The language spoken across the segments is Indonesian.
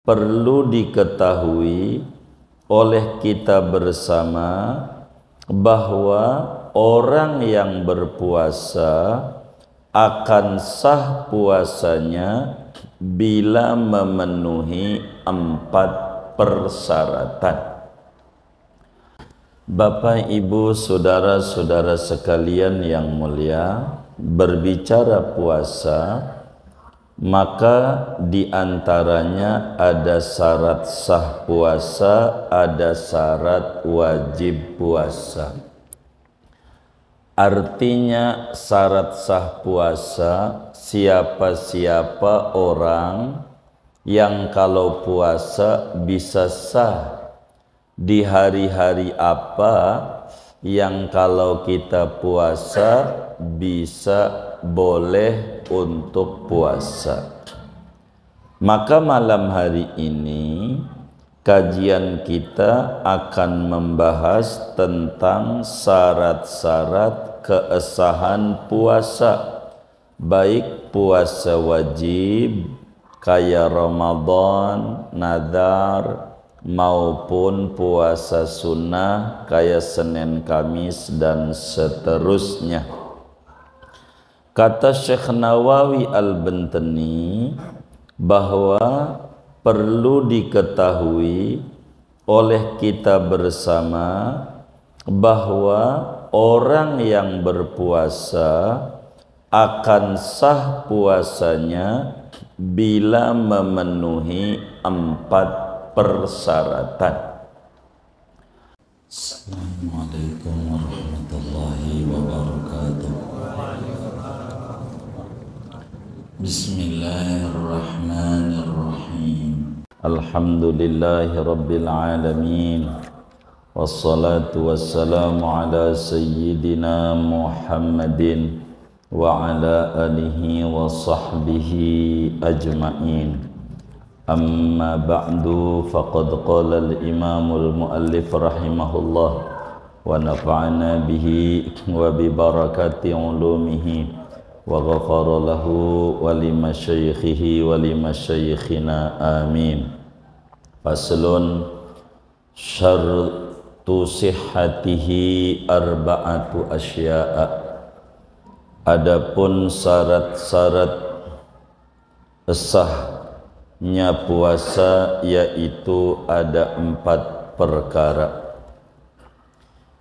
perlu diketahui oleh kita bersama bahwa orang yang berpuasa akan sah puasanya bila memenuhi 4 persyaratan. Bapak, Ibu, saudara-saudara sekalian yang mulia, berbicara puasa, maka diantaranya ada syarat sah puasa, ada syarat wajib puasa. Artinya syarat sah puasa, siapa-siapa orang yang kalau puasa bisa sah di hari-hari apa yang kalau kita puasa bisa boleh untuk puasa. Maka malam hari ini kajian kita akan membahas tentang syarat-syarat keasahan puasa, baik puasa wajib kayak Ramadan, nazar, maupun puasa sunnah kayak Senin, Kamis, dan seterusnya. Kata Syekh Nawawi Al-Bantani bahwa perlu diketahui oleh kita bersama bahwa orang yang berpuasa akan sah puasanya bila memenuhi 4 persyaratan. Assalamualaikum warahmatullahi wabarakatuh. Bismillahirrahmanirrahim. Alhamdulillahi rabbil alamin. Wassalatu wassalamu ala sayyidina Muhammadin wa ala alihi wa sahbihi ajma'in. Amma ba'du, faqad qala al-imamul muallif rahimahullah wa nafa'ana bihi wa bi barakati ulumihi wa ghafara lahu wa li masyayikhihi wa li masyayikhina amin. Faslun, syartu sihhatihi arba'atu asya'a. Adapun syarat-syarat sahnya puasa yaitu ada 4 perkara.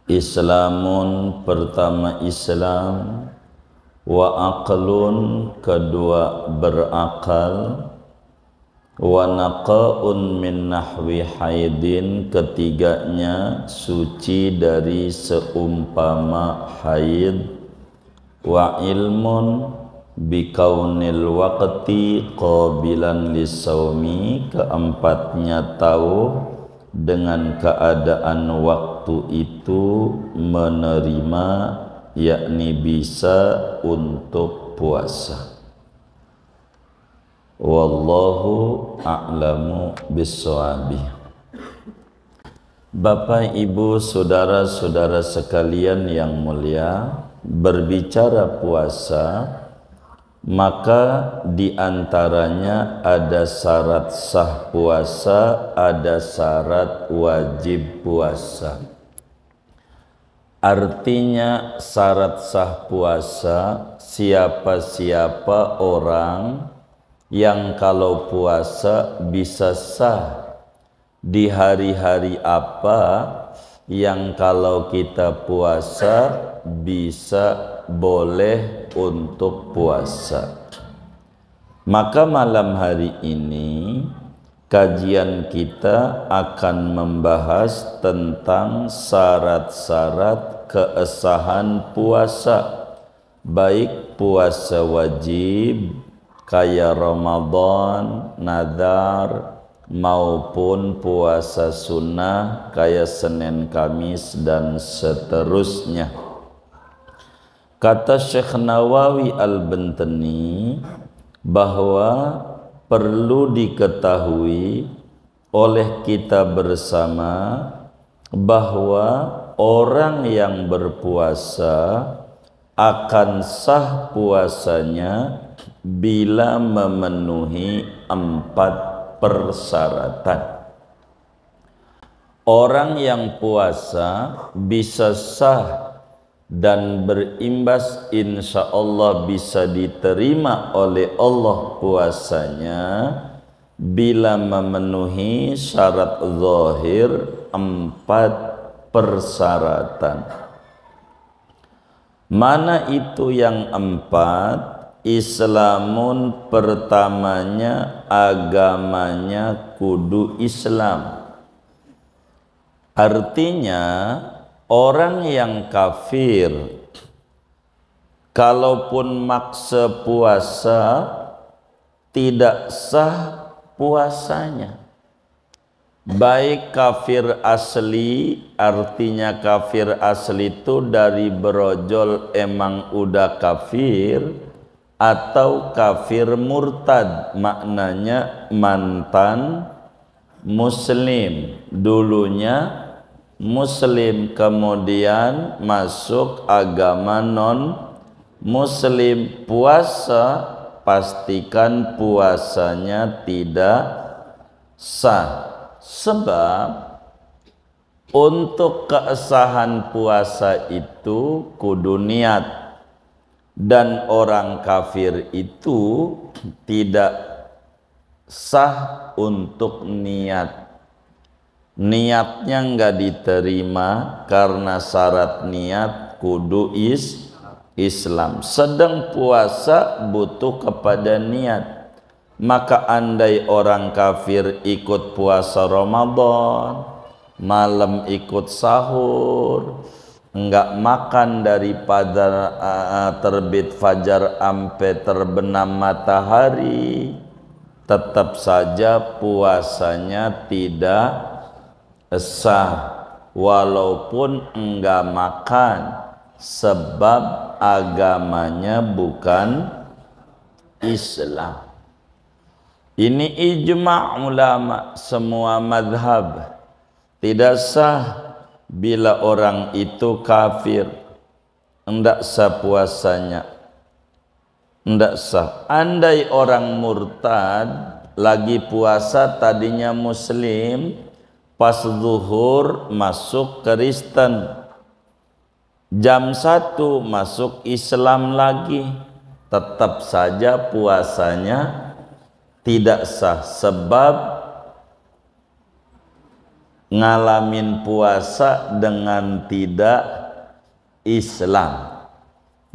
Islamun, pertama Islam, wa aqlun, kedua berakal, wa naqa'un min nahwi haidin, ketiganya suci dari seumpama haid, wa ilmun bikaunil waqti qabilan lisaumi, keempatnya tahu dengan keadaan waktu itu menerima, yakni bisa untuk puasa. Wallahu a'lamu bisshawabi. Bapak, Ibu, saudara-saudara sekalian yang mulia, berbicara puasa, maka diantaranya ada syarat sah puasa, ada syarat wajib puasa. Artinya syarat sah puasa, siapa-siapa orang yang kalau puasa bisa sah di hari-hari apa yang kalau kita puasa bisa boleh untuk puasa. Maka malam hari ini kajian kita akan membahas tentang syarat-syarat keasahan puasa, baik puasa wajib kayak Ramadan, nazar, maupun puasa sunnah kayak Senin, Kamis, dan seterusnya. Kata Syekh Nawawi Al-Bantani bahwa perlu diketahui oleh kita bersama bahwa orang yang berpuasa akan sah puasanya bila memenuhi 4 persyaratan. Orang yang puasa bisa sah dan berimbas insya Allah bisa diterima oleh Allah puasanya bila memenuhi syarat zahir 4 persyaratan. Mana itu yang 4? Islamun, pertamanya agamanya kudu Islam. Artinya orang yang kafir kalaupun maksa puasa tidak sah puasanya. Baik kafir asli, artinya kafir asli itu dari berojol emang udah kafir, atau kafir murtad, maknanya mantan muslim, dulunya muslim kemudian masuk agama non muslim. Puasa pastikan puasanya tidak sah, sebab untuk kesahan puasa itu kudu niat, dan orang kafir itu tidak sah untuk niatnya nggak diterima karena syarat niat kudu Islam. Sedang puasa butuh kepada niat. Maka andai orang kafir ikut puasa Ramadan, malam ikut sahur, enggak makan daripada terbit fajar sampai terbenam matahari, tetap saja puasanya tidak sah walaupun enggak makan, sebab agamanya bukan Islam. Ini ijma' ulama semua madhab, tidak sah bila orang itu kafir, hendak sah puasanya, hendak sah. Andai orang murtad lagi puasa tadinya muslim, pas zuhur masuk Kristen, jam 1 masuk Islam lagi, tetap saja puasanya tidak sah, sebab ngalamin puasa dengan tidak Islam.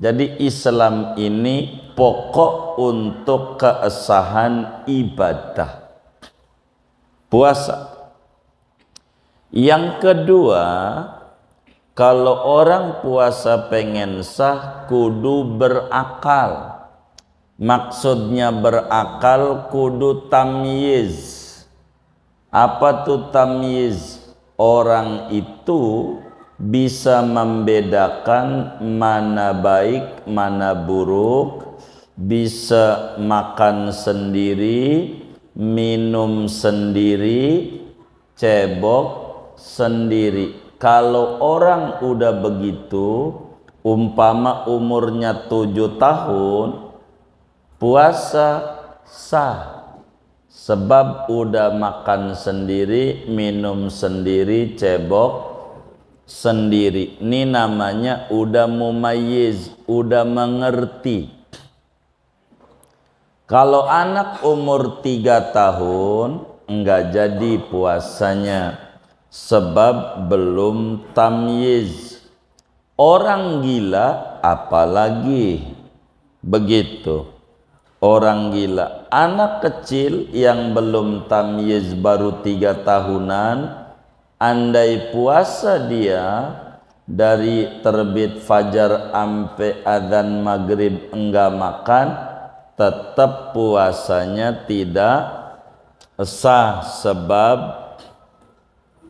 Jadi Islam ini pokok untuk kesahan ibadah puasa. Yang kedua, kalau orang puasa pengen sah kudu berakal. Maksudnya berakal kudu tamyiz. Apa tuh tamyiz? Orang itu bisa membedakan mana baik, mana buruk, bisa makan sendiri, minum sendiri, cebok sendiri. Kalau orang udah begitu, umpama umurnya 7 tahun, puasa sah. Sebab udah makan sendiri, minum sendiri, cebok sendiri. Ini namanya udah mumayyiz, udah mengerti. Kalau anak umur 3 tahun enggak jadi puasanya, sebab belum tamyiz. Orang gila apalagi begitu. Orang gila, anak kecil yang belum tamyiz baru 3 tahunan, andai puasa dia dari terbit fajar sampai adzan maghrib enggak makan, tetap puasanya tidak sah, sebab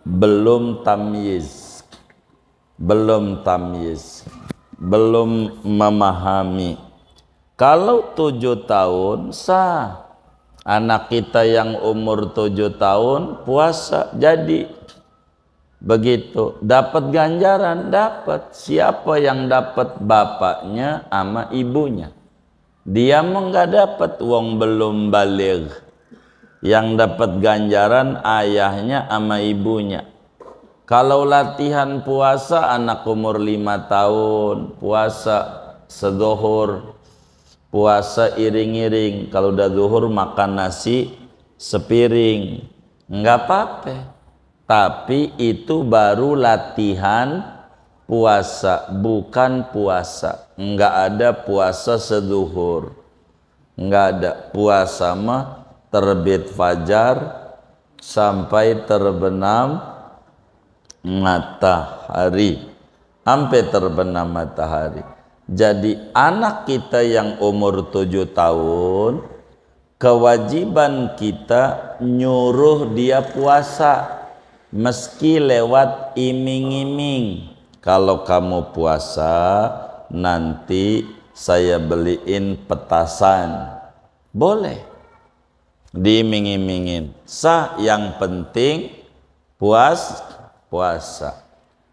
belum tamyiz, belum memahami. Kalau 7 tahun sah. Anak kita yang umur 7 tahun puasa jadi. Begitu. Dapat ganjaran, dapat. Siapa yang dapat? Bapaknya sama ibunya. Dia mah nggak dapat, wong belum baligh. Yang dapat ganjaran ayahnya sama ibunya. Kalau latihan puasa anak umur 5 tahun, puasa sedohor, puasa iring-iring. Kalau udah zuhur makan nasi sepiring, nggak apa-apa. Tapi itu baru latihan puasa, bukan puasa. Nggak ada puasa seduhur, nggak ada. Puasa mah terbit fajar sampai terbenam matahari, sampai terbenam matahari. Jadi anak kita yang umur 7 tahun, kewajiban kita nyuruh dia puasa, meski lewat iming-iming. Kalau kamu puasa, nanti saya beliin petasan. Boleh diiming-imingin. Sah, yang penting puasa.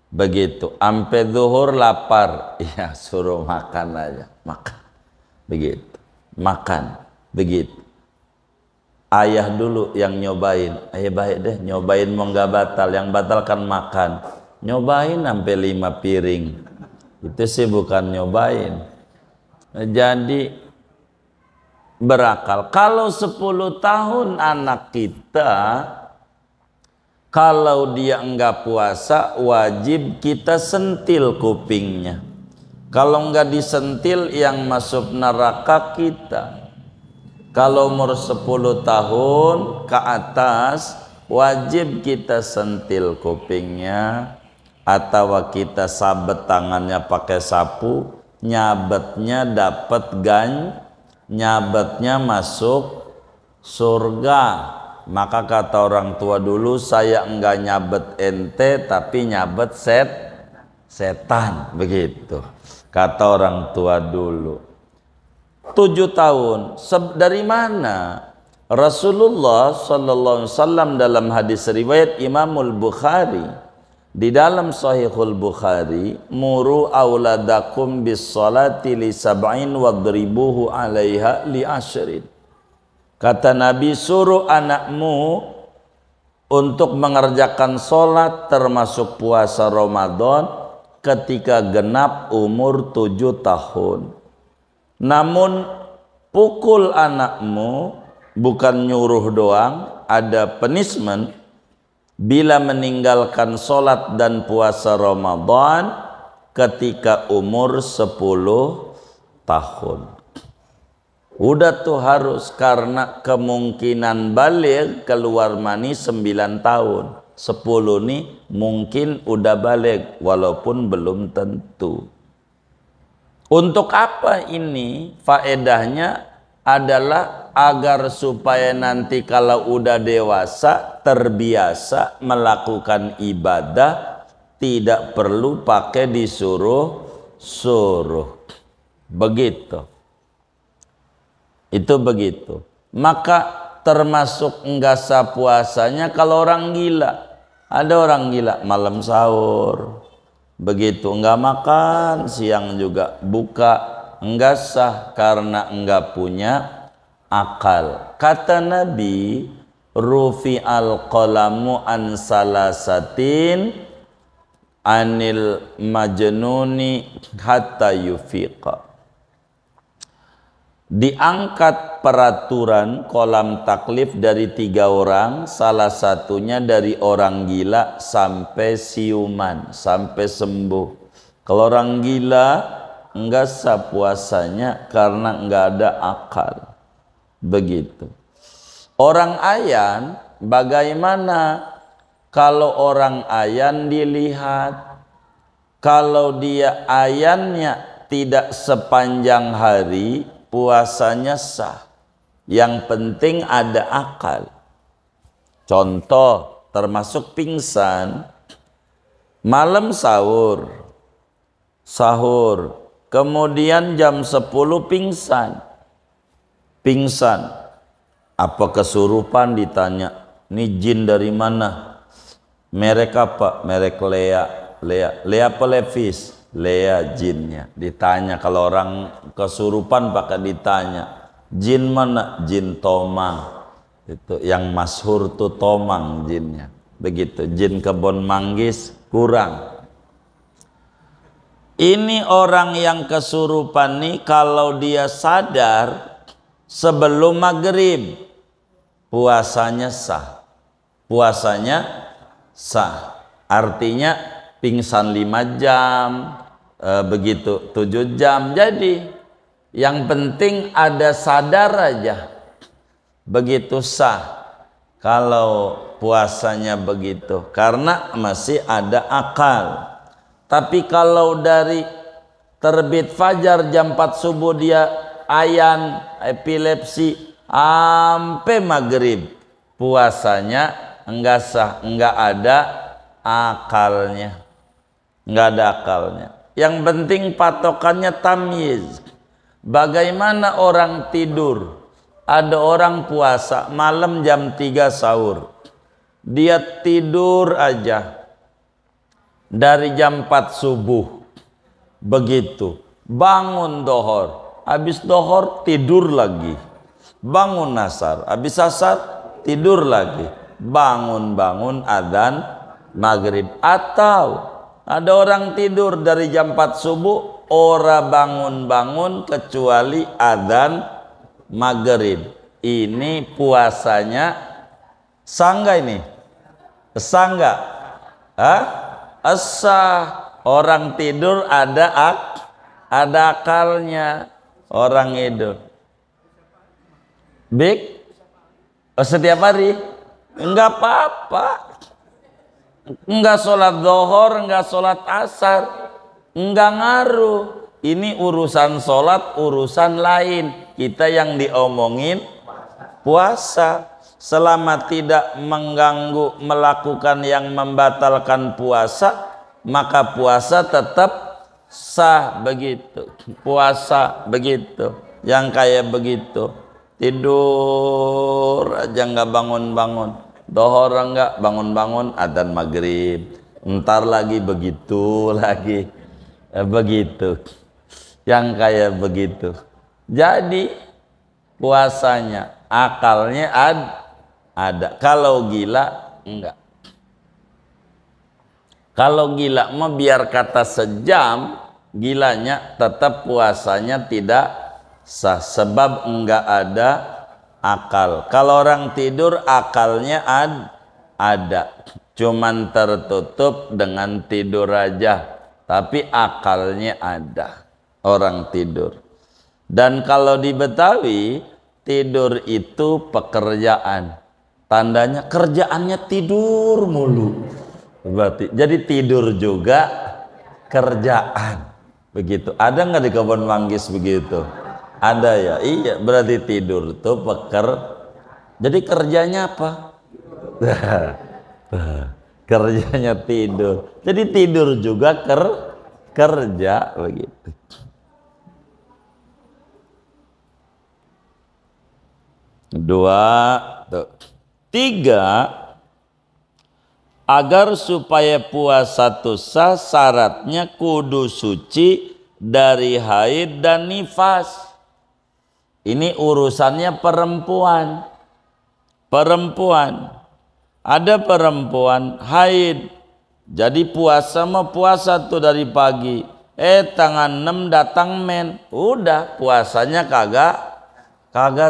Begitu. Sampai zuhur lapar, ya suruh makan aja. Makan. Begitu. Makan. Begitu. Ayah dulu yang nyobain. Ayah baik deh, nyobain mau nggak batal. Yang batal kan makan. Nyobain sampai 5 piring. Itu sih bukan nyobain. Jadi berakal. Kalau 10 tahun anak kita, kalau dia enggak puasa, wajib kita sentil kupingnya. Kalau enggak disentil, yang masuk neraka kita. Kalau umur 10 tahun ke atas, wajib kita sentil kupingnya, atau kita sabet tangannya pakai sapu, nyabetnya dapat nyabetnya masuk surga. Maka kata orang tua dulu, saya enggak nyabet ente tapi nyabet setan. Begitu kata orang tua dulu. 7 tahun. Dari mana? Rasulullah sallallahu alaihi wasallam dalam hadis riwayat Imamul Bukhari, di dalam Sahihul Bukhari, muru auladakum bis salati li sab'in wadribuhu 'alaiha li asyrin. Kata Nabi, suruh anakmu untuk mengerjakan sholat termasuk puasa Ramadan ketika genap umur 7 tahun. Namun pukul anakmu, bukan nyuruh doang, ada punishment bila meninggalkan sholat dan puasa Ramadan ketika umur 10 tahun. Udah tuh harus, karena kemungkinan balik keluar mani 9 tahun. 10 nih mungkin udah balik walaupun belum tentu. Untuk apa ini? Faedahnya adalah agar supaya nanti kalau udah dewasa terbiasa melakukan ibadah, tidak perlu pakai disuruh-suruh. Begitu. Itu begitu. Maka termasuk enggak sah puasanya kalau orang gila. Ada orang gila malam sahur, begitu enggak makan, siang juga buka, enggak sah karena enggak punya akal. Kata Nabi, rufi al-qalamu an salasatin anil majnuni hatta yufiqa. Diangkat peraturan kolam taklif dari 3 orang, salah satunya dari orang gila sampai siuman, sampai sembuh. Kalau orang gila enggak sah puasanya karena enggak ada akal. Begitu. Orang ayan, bagaimana kalau orang ayan dilihat? Kalau dia ayannya tidak sepanjang hari, puasanya sah. Yang penting ada akal. Contoh, termasuk pingsan, malam sahur, kemudian jam 10 pingsan. Apa kesurupan? Ditanya, ini jin dari mana? Merek apa? Merek Lea apa Levis? Lea jinnya. Ditanya, kalau orang kesurupan pakai ditanya, jin mana? Jin tomang. Itu yang masyhur tuh tomang jinnya. Begitu, jin kebon manggis kurang. Ini orang yang kesurupan nih, kalau dia sadar sebelum maghrib, puasanya sah. Puasanya sah. Artinya pingsan 5 jam, begitu 7 jam. Jadi yang penting ada sadar aja, begitu sah. Kalau puasanya begitu, karena masih ada akal. Tapi kalau dari terbit fajar jam 4 subuh dia ayan, epilepsi sampai maghrib, puasanya enggak sah, enggak ada akalnya. Enggak ada akalnya. Yang penting patokannya tamyiz. Bagaimana orang tidur? Ada orang puasa malam jam 3 sahur. Dia tidur aja dari jam 4 subuh. Begitu. Bangun dohor. Habis dohor tidur lagi. Bangun asar. Habis asar tidur lagi. Bangun-bangun adzan maghrib. Atau ada orang tidur dari jam 4 subuh, ora bangun-bangun kecuali adzan maghrib. Ini puasanya sah nggak ini? Sah nggak? Hah? Sah. Orang tidur ada akalnya. Orang tidur. Bik? Setiap hari? Enggak apa-apa. Enggak sholat zuhur, enggak sholat asar, enggak ngaruh. Ini urusan sholat, urusan lain. Kita yang diomongin puasa. Selama tidak mengganggu, melakukan yang membatalkan puasa, maka puasa tetap sah. Begitu. Puasa begitu. Yang kayak begitu, tidur aja nggak bangun-bangun, dohor enggak bangun-bangun, adzan maghrib, ntar lagi begitu lagi, begitu, yang kayak begitu. Jadi puasanya akalnya ada. Kalau gila enggak. Kalau gila mah biar kata sejam, gilanya tetap puasanya tidak sah, sebab enggak ada akal. Kalau orang tidur akalnya ada, cuman tertutup dengan tidur aja, tapi akalnya ada orang tidur. Dan kalau di Betawi, tidur itu pekerjaan. Tandanya kerjaannya tidur mulu. Berarti jadi tidur juga kerjaan. Begitu. Ada nggak di Kebon Manggis begitu? Ada ya. Iya, berarti tidur tuh jadi kerjanya apa? Kerjanya tidur. Jadi tidur juga kerja begitu. Dua, tuh. Tiga, agar supaya puasa itu sah, syaratnya kudu suci dari haid dan nifas. Ini urusannya perempuan. Ada perempuan haid, jadi puasa mah puasa tuh dari pagi. Tanggal 6 datang men, udah puasanya kagak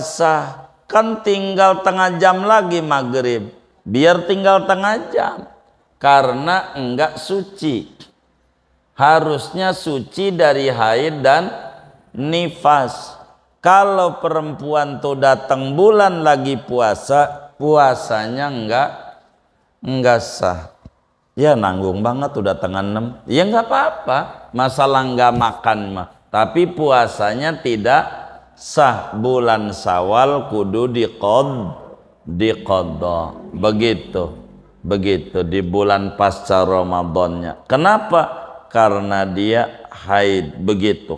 sah. Kan tinggal tengah jam lagi maghrib, biar tinggal tengah jam, karena enggak suci. Harusnya suci dari haid dan nifas. Kalau perempuan tuh datang bulan lagi puasa, puasanya enggak sah. Ya nanggung banget udah tengah 6. Ya enggak apa-apa, masalah enggak makan mah, tapi puasanya tidak sah. Bulan Syawal kudu diqadha. Begitu di bulan pasca Ramadannya. Kenapa? Karena dia haid. Begitu.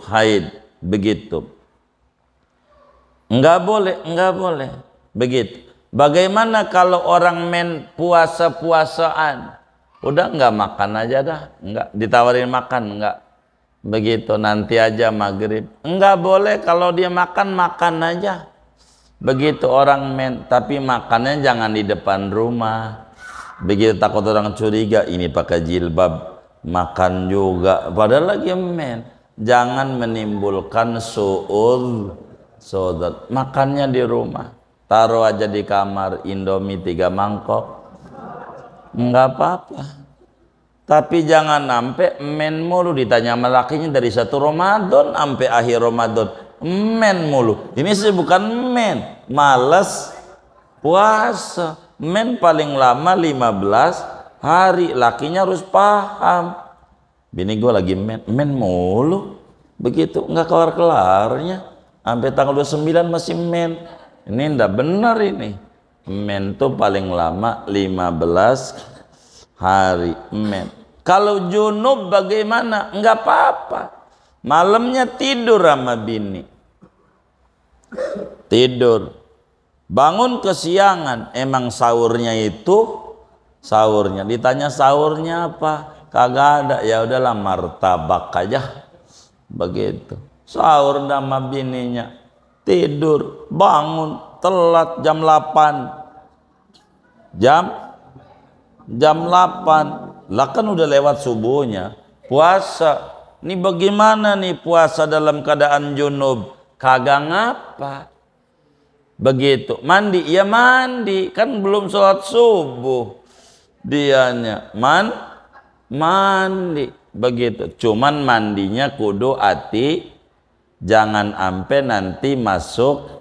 Enggak boleh. Begitu. Bagaimana kalau orang puasa-puasaan? Udah enggak makan aja dah. Enggak ditawarin makan, enggak. Begitu, nanti aja maghrib. Enggak boleh, kalau dia makan aja. Begitu orang men, tapi makannya jangan di depan rumah. Begitu takut orang curiga, ini pakai jilbab, makan juga, padahal lagi men. Jangan menimbulkan su'ul sodat. Makannya di rumah, taruh aja di kamar Indomie 3 mangkok, nggak apa-apa. Tapi jangan sampai men mulu, ditanya sama lakinya dari 1 Ramadan sampai akhir Ramadan men mulu. Ini sih bukan men, males puasa. Men paling lama 15 hari, lakinya harus paham. Bini gue lagi men mulu, begitu nggak kelar-kelarnya sampai tanggal 29 masih men. Ini ndak benar ini. Men tuh paling lama 15 hari men. Kalau junub bagaimana? Nggak apa-apa. Malamnya tidur sama bini. Tidur. Bangun kesiangan. Emang sahurnya ditanya sahurnya apa? Kagak ada. Ya udahlah martabak aja. Begitu. Sahur sama bininya. Tidur, bangun telat jam 8. Jam 8 lah, kan udah lewat subuhnya. Puasa ini bagaimana nih, puasa dalam keadaan junub? Kagak ngapa. Begitu. Mandi, ya mandi, kan belum sholat subuh. Dianya mandi. Begitu. Cuman mandinya kudu hati, jangan ampe nanti masuk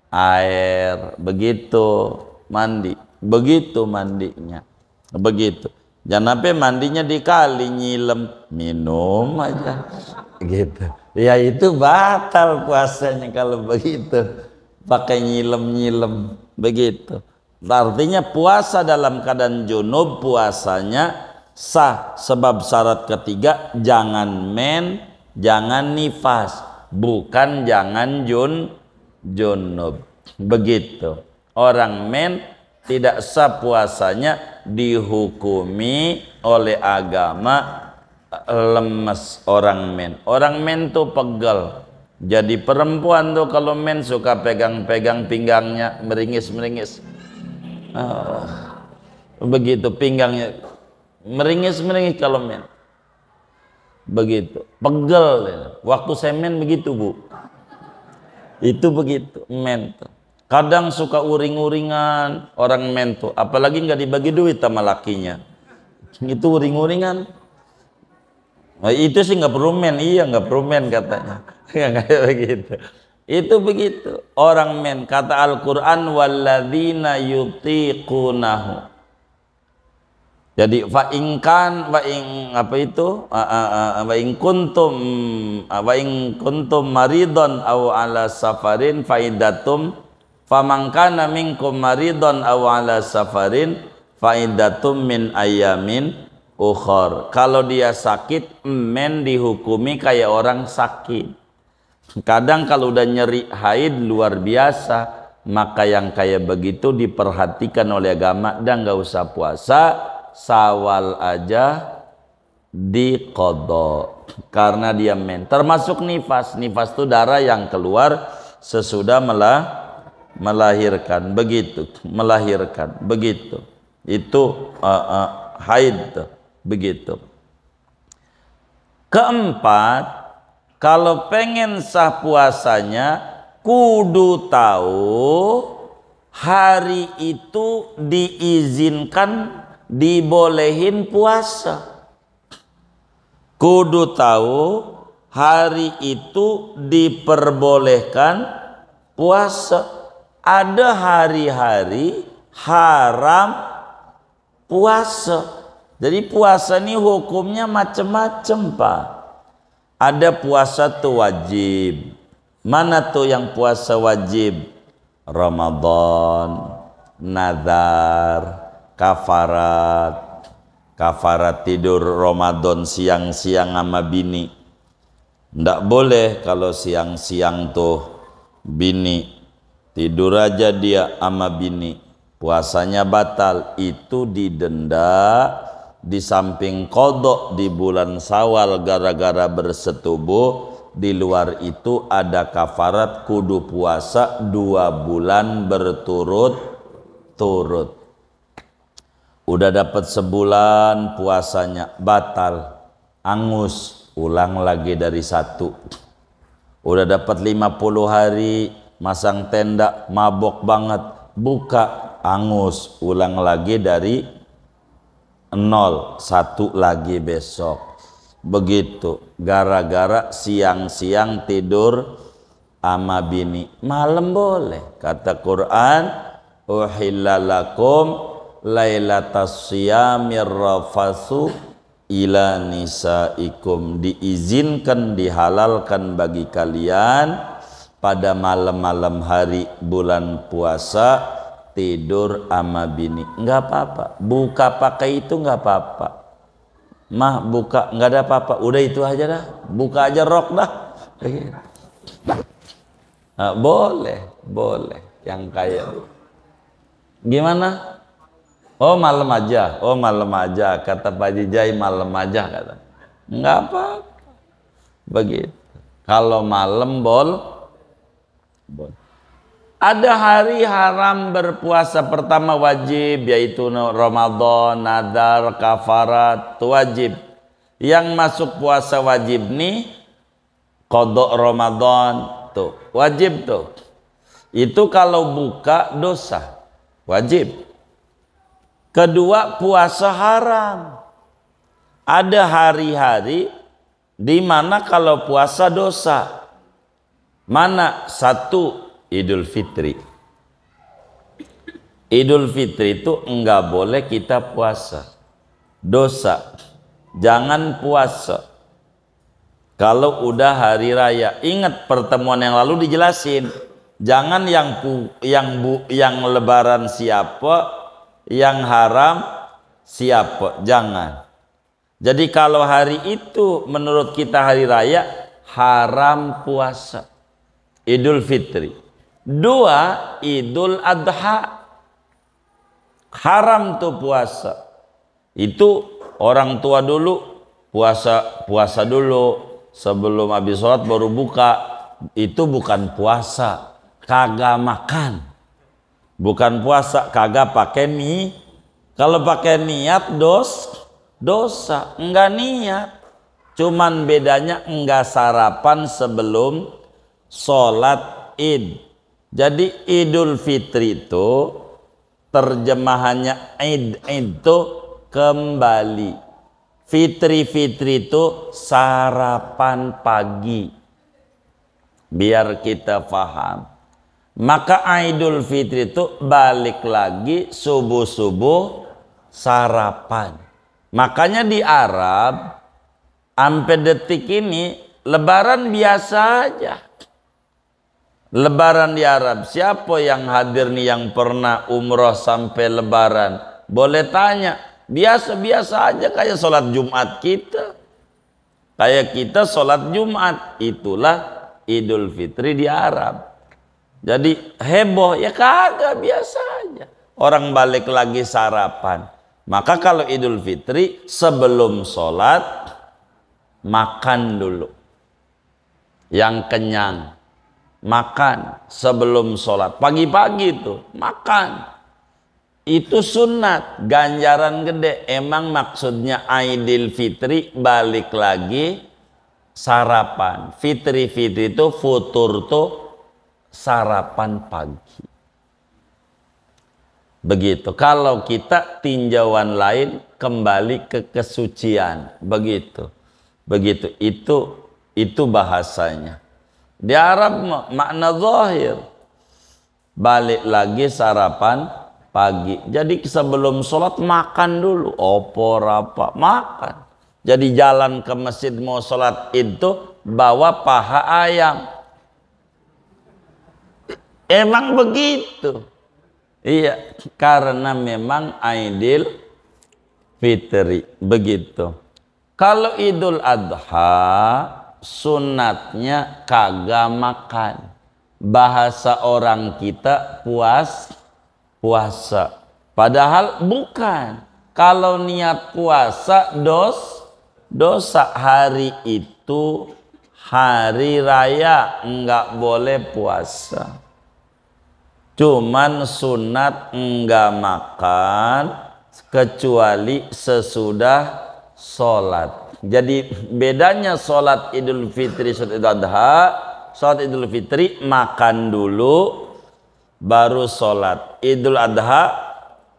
air. Begitu mandi. Begitu mandinya. Begitu. Jangan sampai mandinya di kali, nyilem, minum aja gitu. Ya itu batal puasanya kalau begitu, pakai nyilem begitu. Artinya puasa dalam keadaan junub puasanya sah, sebab syarat ketiga jangan men, jangan nifas, bukan jangan junub. Begitu. Orang men tidak sah puasanya, dihukumi oleh agama lemes orang men. Orang men tuh pegel. Jadi perempuan tuh kalau men suka pegang-pegang pinggangnya, meringis-meringis. Begitu pinggangnya meringis-meringis kalau men. Begitu. Pegel. Waktu saya men begitu, Bu. Itu begitu men tuh. Kadang suka uring-uringan orang men tuh, apalagi nggak dibagi duit sama lakinya. Itu uring-uringan. Nah, itu sih nggak perlu men, iya nggak perlu men katanya. Kayak begitu. Itu begitu. Orang men, kata Al-Quran, walladzina yutiqunahu. Jadi fa in kuntum maridon aw ala safarin faidatum. Faman kana minkum maridon aw ala safarin faidatum min ayamin ukhor. Kalau dia sakit, men dihukumi kayak orang sakit. Kadang kalau udah nyeri haid luar biasa, maka yang kayak begitu diperhatikan oleh agama dan nggak usah puasa, sawal aja diqadha karena dia men. Termasuk nifas. Nifas itu darah yang keluar sesudah melahirkan, begitu, itu haid, begitu. Keempat, kalau pengen sah puasanya kudu tahu hari itu diizinkan, dibolehin puasa. Kudu tahu hari itu diperbolehkan puasa. Ada hari-hari haram puasa. Jadi puasa ini hukumnya macam-macam, Pak. Ada puasa tuh wajib. Mana tuh yang puasa wajib? Ramadan, nazar, kafarat. Kafarat tidur Ramadan siang-siang sama bini. Nggak boleh kalau siang-siang tuh bini tidur aja dia sama bini, puasanya batal. Itu didenda, di samping kodok di bulan Syawal gara-gara bersetubuh, Di luar itu ada kafarat kudu puasa 2 bulan berturut-turut. Udah dapat sebulan puasanya batal, angus, ulang lagi dari 1. Udah dapat 50 hari masang tenda, mabok banget, buka, angus, ulang lagi dari 0, 1 lagi besok. Begitu, gara-gara siang-siang tidur ama bini, malam boleh. Kata Quran, uhilla lakum lailatas siyamir rafatsu ila nisaikum, diizinkan, dihalalkan bagi kalian pada malam-malam hari bulan puasa tidur ama bini. Enggak apa-apa, buka pakai itu enggak apa-apa. Mah buka enggak ada apa-apa, udah itu aja dah, buka aja rok dah. Nah, boleh yang kayak gimana? Oh malam aja, kata Pak Jijai, malam aja kata. Enggak apa-apa. Begitu. Kalau malam boleh. Ada hari haram berpuasa, pertama wajib, yaitu Ramadan, nadar, kafarat, wajib. Yang masuk puasa wajib nih qada Ramadan tuh, wajib tuh. Itu kalau buka dosa, wajib. Kedua, puasa haram. Ada hari-hari di mana kalau puasa dosa. Mana? 1, Idul Fitri. Idul Fitri itu enggak boleh kita puasa, dosa. Jangan puasa kalau udah hari raya. Ingat pertemuan yang lalu dijelasin, jangan yang lebaran siapa, yang haram siapa, jangan. Jadi kalau hari itu menurut kita hari raya, haram puasa. Idul Fitri. 2, Idul Adha, haram tuh puasa. Itu orang tua dulu puasa dulu, sebelum habis sholat baru buka. Itu bukan puasa, kagak makan. Bukan puasa, kagak pakai mie. Kalau pakai niat dosa, enggak niat. Cuman bedanya enggak sarapan sebelum sholat Id. Jadi Idul Fitri itu terjemahannya Id itu kembali. Fitri itu sarapan pagi. Biar kita paham. Maka Idul Fitri itu balik lagi subuh-subuh sarapan. Makanya di Arab sampai detik ini lebaran biasa aja. Lebaran di Arab, siapa yang hadir nih yang pernah umroh sampai lebaran? Boleh tanya, biasa-biasa aja kayak sholat Jumat kita. Kayak kita sholat Jumat, itulah Idul Fitri di Arab. Jadi heboh, ya kagak, biasa aja. Orang balik lagi sarapan. Maka kalau Idul Fitri sebelum sholat, makan dulu. Yang kenyang. Makan sebelum sholat pagi-pagi itu makan, itu sunat, ganjaran gede. Emang maksudnya Idul Fitri balik lagi sarapan. Fitri itu futur tuh sarapan pagi. Begitu. Kalau kita tinjauan lain kembali ke kesucian, begitu itu bahasanya. Di Arab makna zahir, balik lagi sarapan pagi. Jadi sebelum sholat makan dulu, opor apa, makan. Jadi jalan ke masjid mau sholat itu bawa paha ayam. Emang begitu. Iya, karena memang Idul Fitri begitu. Kalau Idul Adha sunatnya kagak makan. Bahasa orang kita puasa. Padahal bukan. Kalau niat puasa dosa, hari itu hari raya enggak boleh puasa. Cuman sunat enggak makan kecuali sesudah sholat. Jadi bedanya sholat Idul Fitri, sholat Idul Adha, sholat Idul Fitri makan dulu baru sholat. Idul Adha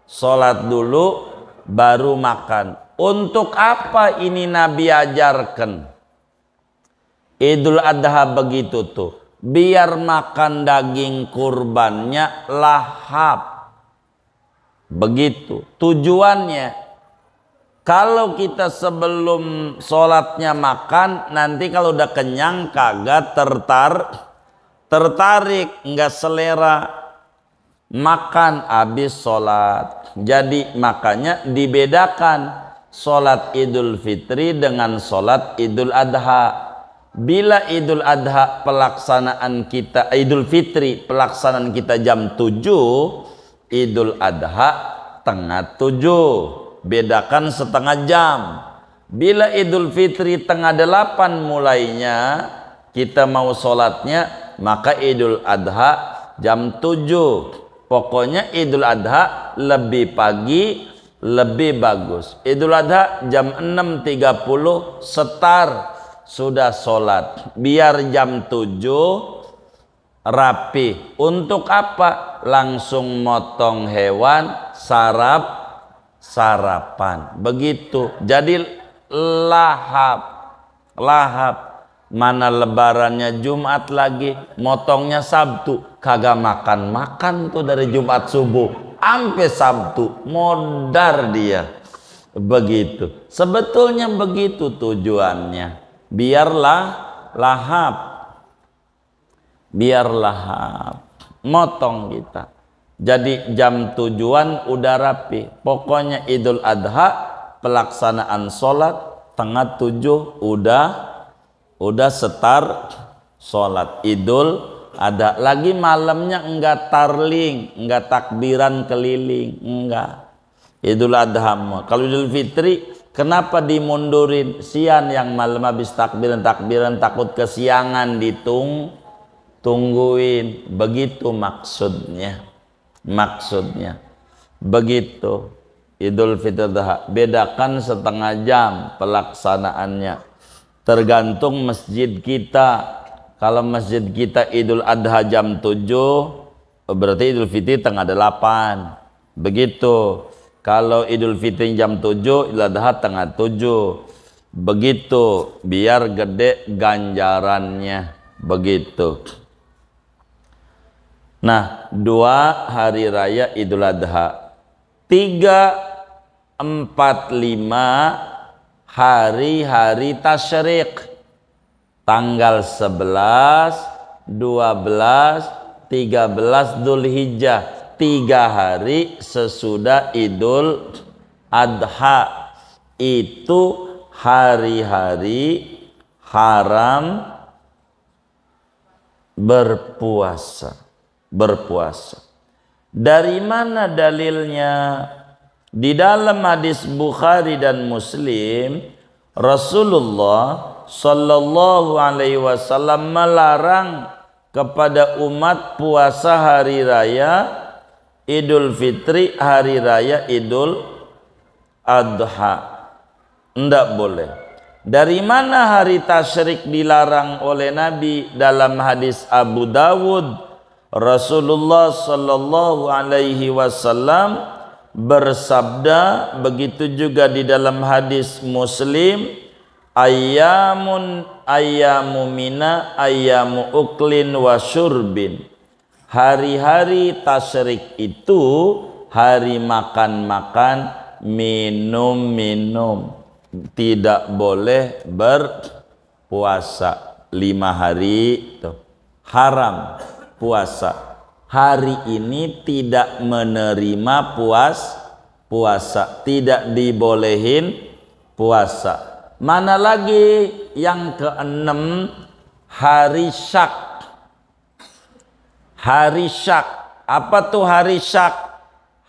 sholat dulu baru makan. Untuk apa ini Nabi ajarkan? Idul Adha begitu tuh, biar makan daging kurbannya lahap. Begitu tujuannya. Kalau kita sebelum sholatnya makan, nanti kalau udah kenyang kagak tertarik, nggak selera makan habis sholat. Jadi makanya dibedakan sholat Idul Fitri dengan sholat Idul Adha. Bila Idul Adha pelaksanaan kita, Idul Fitri pelaksanaan kita jam 7, Idul Adha tengah 7, bedakan setengah jam. Bila Idul Fitri tengah 8 mulainya kita mau sholatnya, maka Idul Adha jam 7. Pokoknya Idul Adha lebih pagi lebih bagus. Idul Adha jam 6.30 setar sudah sholat, biar jam 7 rapi. Untuk apa? Langsung motong hewan, sarapan. Begitu. Jadi lahap. Mana lebarannya Jumat lagi, motongnya Sabtu. Kagak makan tuh dari Jumat subuh sampai Sabtu, modar dia. Begitu. Sebetulnya begitu tujuannya. Biarlah lahap, motong kita. Jadi jam tujuan udah rapi. Pokoknya Idul Adha pelaksanaan sholat tengah 7 udah setar sholat Idul Adha. Lagi malamnya enggak tarling, enggak takbiran keliling, enggak. Idul Adha. Kalau Idul Fitri kenapa dimundurin? Siang yang malam habis takbiran takut kesiangan, tungguin. Begitu maksudnya. Begitu. Idul Fitri bedakan setengah jam pelaksanaannya. Tergantung masjid kita. Kalau masjid kita Idul Adha jam 7, berarti Idul Fitri tengah 8. Begitu. Kalau Idul Fitri jam 7, Idul Adha tengah 7. Begitu, biar gede ganjarannya. Begitu. Nah, 2 hari raya Idul Adha. 3, 4, 5 hari-hari tasyrik. Tanggal 11, 12, 13 Dzulhijjah. 3 hari sesudah Idul Adha. Itu hari-hari haram berpuasa. Dari mana dalilnya? Di dalam hadis Bukhari dan Muslim, Rasulullah Sallallahu Alaihi Wasallam melarang kepada umat puasa hari raya Idul Fitri, hari raya Idul Adha. Tidak boleh. Dari mana hari tasyrik dilarang oleh Nabi? Dalam hadis Abu Dawud, Rasulullah Sallallahu Alaihi Wasallam bersabda, begitu juga di dalam hadis Muslim, ayyamu mina ayyamu uklin wa syurbin. Hari-hari tasyrik itu hari makan-makan, minum-minum. Tidak boleh berpuasa 5 hari itu haram puasa. Hari ini tidak menerima puasa, tidak dibolehin puasa. Mana lagi yang ke-6, hari syak. Hari syak. Apa tuh hari syak?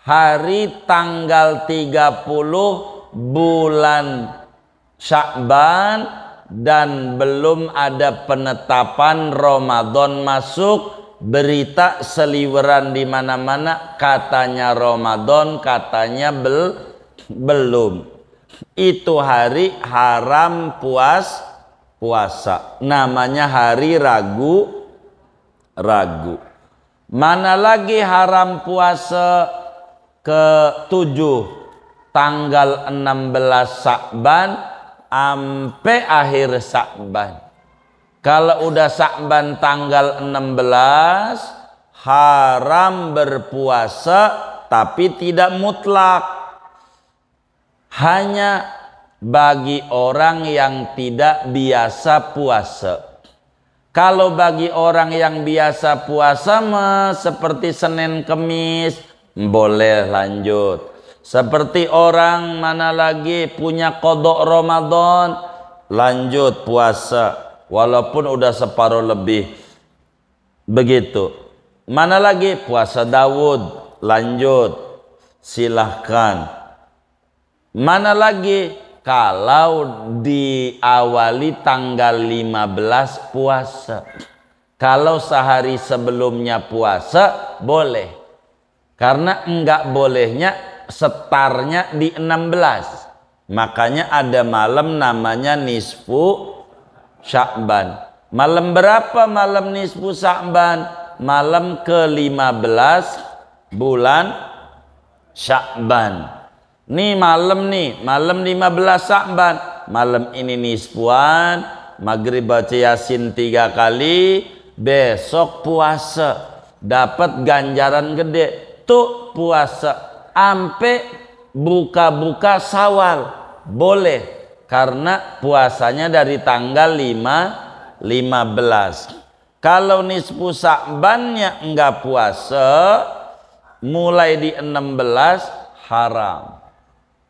Hari tanggal 30 bulan Sya'ban dan belum ada penetapan Ramadan masuk, berita seliweran di mana-mana katanya Ramadan, katanya belum. Itu hari haram puasa. Namanya hari ragu. Mana lagi haram puasa ke-7 tanggal 16 Sya'ban sampai akhir Sya'ban. Kalau udah Sya'ban tanggal 16 haram berpuasa, tapi tidak mutlak. Hanya bagi orang yang tidak biasa puasa. Kalau bagi orang yang biasa puasa mah seperti Senin Kemis boleh lanjut. Seperti orang mana lagi punya qodok Ramadan lanjut puasa walaupun udah separuh lebih. Begitu. Mana lagi puasa Daud lanjut, silahkan. Mana lagi kalau diawali tanggal 15 puasa. Kalau sehari sebelumnya puasa boleh. Karena enggak bolehnya setarnya di 16. Makanya ada malam namanya nisfu Sya'ban. Malam berapa malam nisfu Sya'ban? Malam ke-15 bulan Sya'ban. Nih malam 15 Sya'ban. Malam ini nisfuan, maghrib baca Yasin 3 kali, besok puasa. Dapat ganjaran gede. Tuh puasa sampai buka-buka Syawal. Boleh. Karena puasanya dari tanggal 15. Kalau nisfu Sya'bannya enggak puasa, mulai di 16 haram.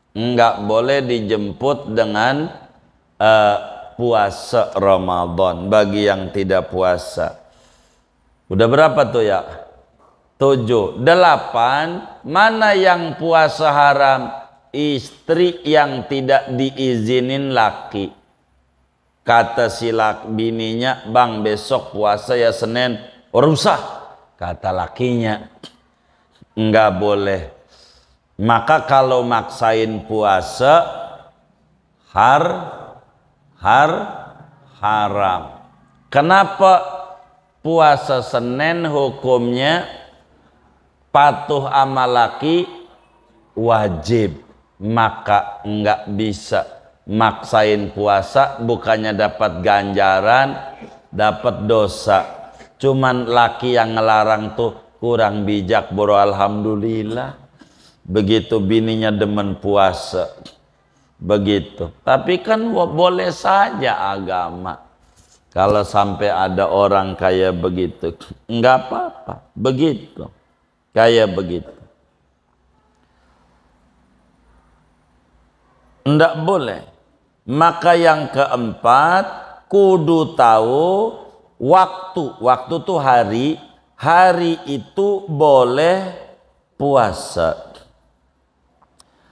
Enggak boleh dijemput dengan puasa Ramadan bagi yang tidak puasa. Udah berapa tuh ya? 7. 8. Mana yang puasa haram? Istri yang tidak diizinin laki. Kata si bininya, bang besok puasa ya Senin. Rusah. Kata lakinya, enggak boleh. Maka kalau maksain puasa haram. Kenapa puasa Senin hukumnya patuh sama laki wajib? Maka enggak bisa maksain puasa, bukannya dapat ganjaran, dapat dosa. Cuman laki yang ngelarang tuh kurang bijak, bro. Alhamdulillah. Begitu bininya demen puasa. Begitu. Tapi kan boleh saja agama. Kalau sampai ada orang kayak begitu, enggak apa-apa. Begitu. Kayak begitu. Enggak boleh. Maka yang keempat, kudu tahu waktu. Waktu itu hari. Hari itu boleh puasa.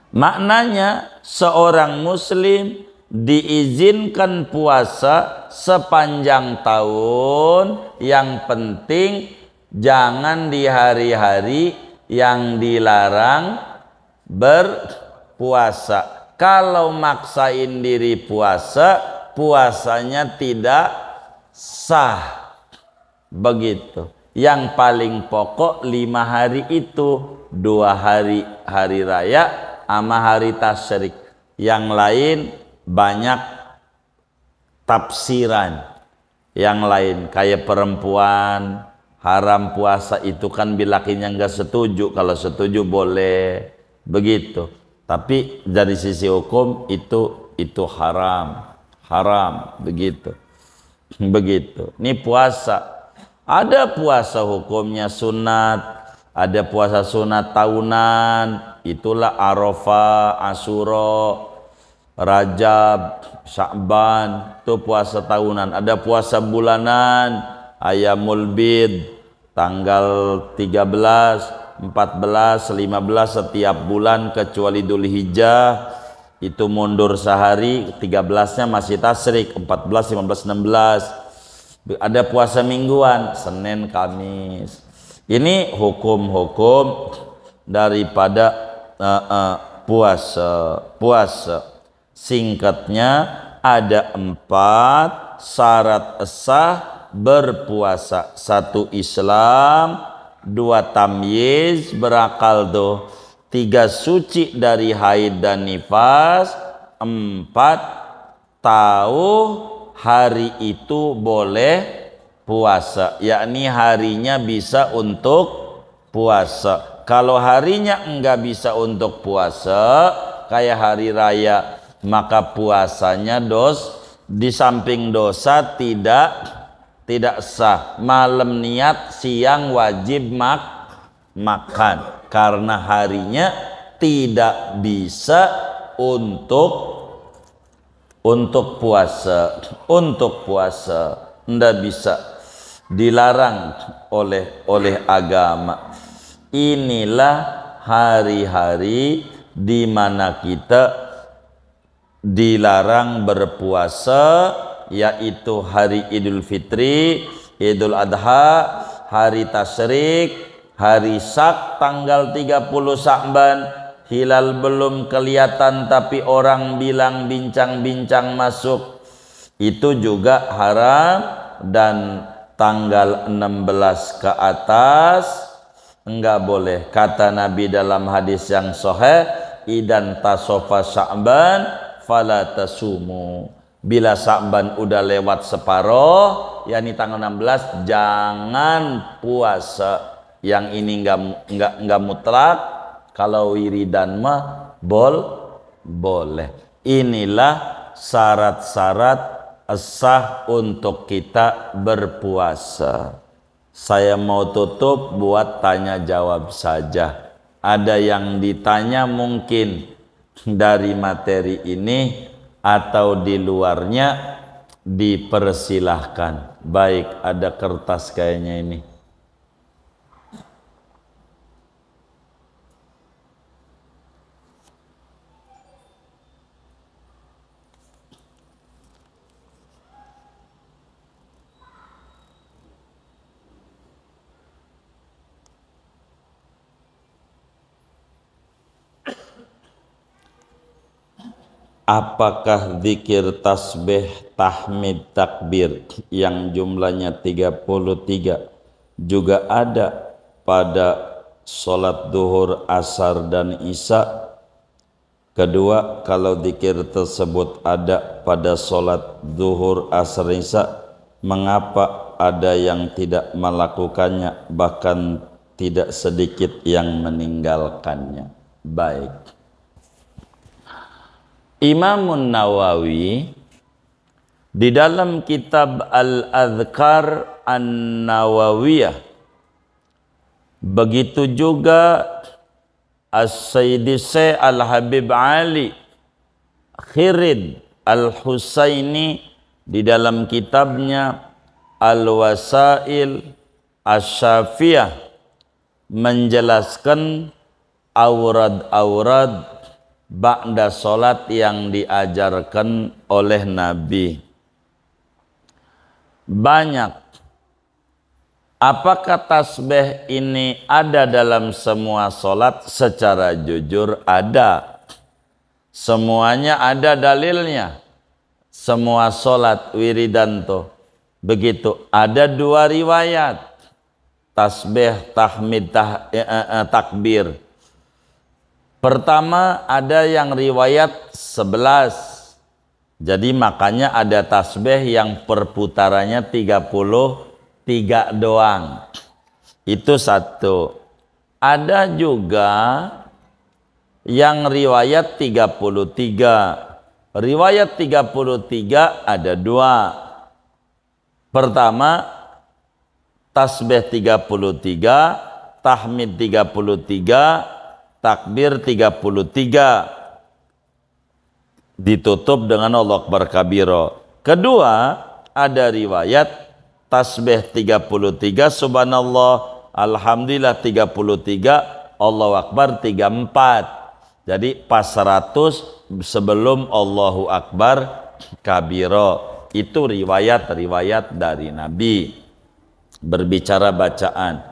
Maknanya seorang muslim diizinkan puasa sepanjang tahun. Yang penting jangan di hari-hari yang dilarang berpuasa. Kalau maksain diri puasa, puasanya tidak sah. Begitu. Yang paling pokok 5 hari itu, 2 hari hari raya sama hari tasyrik. Yang lain banyak tafsiran. Yang lain kayak perempuan haram puasa itu kan bilakinya nggak setuju. Kalau setuju boleh begitu. Tapi dari sisi hukum itu haram begitu. Begitu. Ini puasa. Ada puasa hukumnya sunat, ada puasa sunat tahunan. Itulah Arafah, Asyura, Rajab, Sya'ban, itu puasa tahunan. Ada puasa bulanan, Ayyamul Bid, tanggal 13, 14, 15 setiap bulan kecuali Dzulhijjah. itu mundur sehari, 13-nya masih tasyrik, 14, 15, 16. Ada puasa mingguan, Senin, Kamis. Ini hukum-hukum daripada puasa. Singkatnya ada 4 syarat sah berpuasa. 1 Islam, 2 tamyiz berakal tuh, 3 suci dari haid dan nifas, 4 tahu hari itu boleh puasa, yakni harinya bisa untuk puasa. Kalau harinya enggak bisa untuk puasa, kayak hari raya, maka puasanya di samping dosa tidak sah. Malam niat, siang wajib makan karena harinya tidak bisa untuk puasa. Untuk puasa tidak bisa, dilarang oleh agama. Inilah hari-hari di mana kita dilarang berpuasa, yaitu hari Idul Fitri, Idul Adha, hari Tasyrik, hari Syak tanggal 30 Sya'ban, hilal belum kelihatan tapi orang bilang bincang-bincang masuk, itu juga haram. Dan tanggal 16 ke atas enggak boleh. Kata Nabi dalam hadis yang sahih, idan tasofa Sya'ban fala tasumu. Bila Sya'ban udah lewat separuh, yakni tanggal 16, jangan puasa. Yang ini enggak mutlak. Kalau wiridan mah boleh. Inilah syarat-syarat sah untuk kita berpuasa. Saya mau tutup buat tanya jawab saja. Ada yang ditanya mungkin dari materi ini atau di luarnya, dipersilahkan. Baik, ada kertas kayaknya ini. Apakah zikir tasbih, tahmid, takbir yang jumlahnya 33 juga ada pada sholat duhur, asar, dan isya? Kedua, kalau zikir tersebut ada pada sholat duhur, asar, isya, mengapa ada yang tidak melakukannya, bahkan tidak sedikit yang meninggalkannya? Baik. Imamun Nawawi di dalam kitab Al-Adhkar An-Nawawiyah, begitu juga As-Sayyidi Syekh Al-Habib Ali Khirid Al-Husaini di dalam kitabnya Al-Wasail Asy-Syafiyah menjelaskan aurad-aurad ba'da sholat yang diajarkan oleh Nabi. Banyak. Apakah tasbih ini ada dalam semua sholat? Secara jujur ada. Semuanya ada dalilnya. Semua sholat wiridan tuh begitu. Ada 2 riwayat. Tasbih, tahmid, takbir. Pertama ada yang riwayat 11. Jadi makanya ada tasbih yang perputarannya 33 doang. Itu satu. Ada juga yang riwayat 33. Riwayat 33 ada 2. Pertama tasbih 33, tahmid 33, takbir 33, ditutup dengan Allahu Akbar kabiro. Kedua, ada riwayat tasbih 33, subhanallah, alhamdulillah 33, Allahu Akbar 34. Jadi pas 100 sebelum Allahu Akbar kabiro. Itu riwayat-riwayat dari Nabi berbicara bacaan.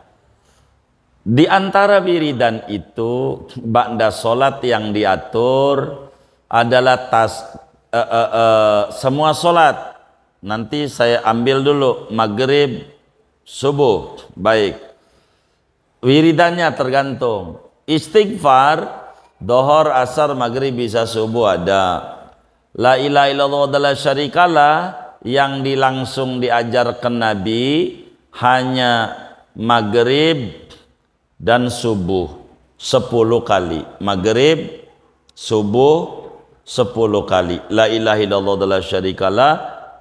Di antara wiridan itu ba'da solat yang diatur adalah semua solat. Nanti saya ambil dulu maghrib, subuh, baik. Wiridannya tergantung. Istighfar, dohor, asar, maghrib, bisa subuh ada. La ilaha illallah wa la syarikalah yang langsung diajarkan Nabi hanya maghrib dan subuh 10 kali. Maghrib, subuh 10 kali. La ilaha illallah wa la syarikalah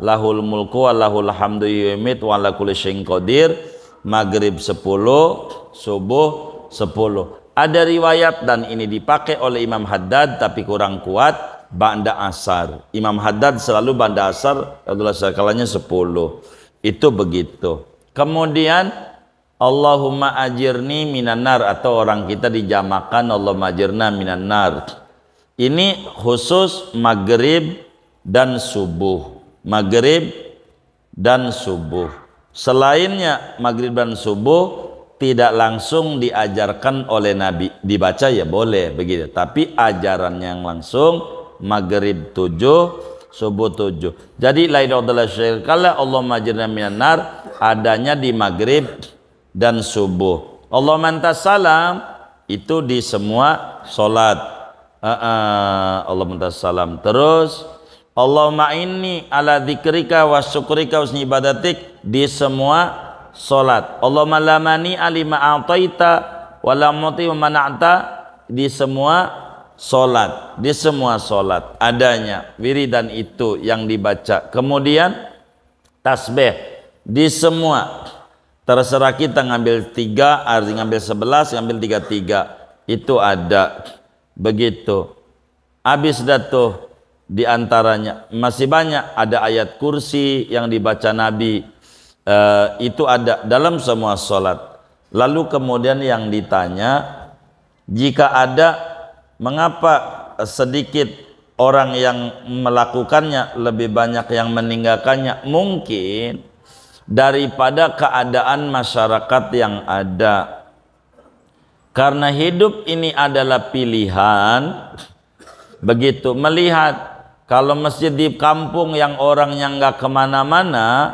lahul mulku wa lahul hamdu yumit wa ala kulli syai'in qadir. Maghrib 10, subuh 10. Ada riwayat dan ini dipakai oleh Imam Haddad tapi kurang kuat, ba'da asar. Imam Haddad selalu ba'da asar adalah skalanya 10. Itu begitu. Kemudian Allahumma ajirni minan nar, atau orang kita dijamakan Allahumma ajirna minan nar. Ini khusus maghrib dan subuh. Maghrib dan subuh. Selainnya maghrib dan subuh tidak langsung diajarkan oleh Nabi. Dibaca ya boleh begitu, tapi ajaran yang langsung maghrib 7, subuh 7. Jadi la ilaha illallah syarikalah Allahumma ajirna minan nar adanya di maghrib dan subuh. Allahumma antas salam itu di semua solat. Allahumma antas salam. Terus Allahumma inni ala dzikrika wa syukrika husni ibadatik di semua solat. Allahumma lamani alima a'taita wa la muti wa mana'ta di semua solat. Di semua solat adanya wiridan itu yang dibaca. Kemudian tasbih di semua. Terserah kita ngambil 3, ngambil 11, ngambil 33. Itu ada. Begitu. Habis dah tuh. Di antaranya masih banyak, ada ayat kursi yang dibaca Nabi, itu ada dalam semua sholat. Lalu kemudian yang ditanya, jika ada, mengapa sedikit orang yang melakukannya, lebih banyak yang meninggalkannya? Mungkin daripada keadaan masyarakat yang ada, karena hidup ini adalah pilihan. Begitu melihat kalau masjid di kampung yang orangnya nggak kemana-mana,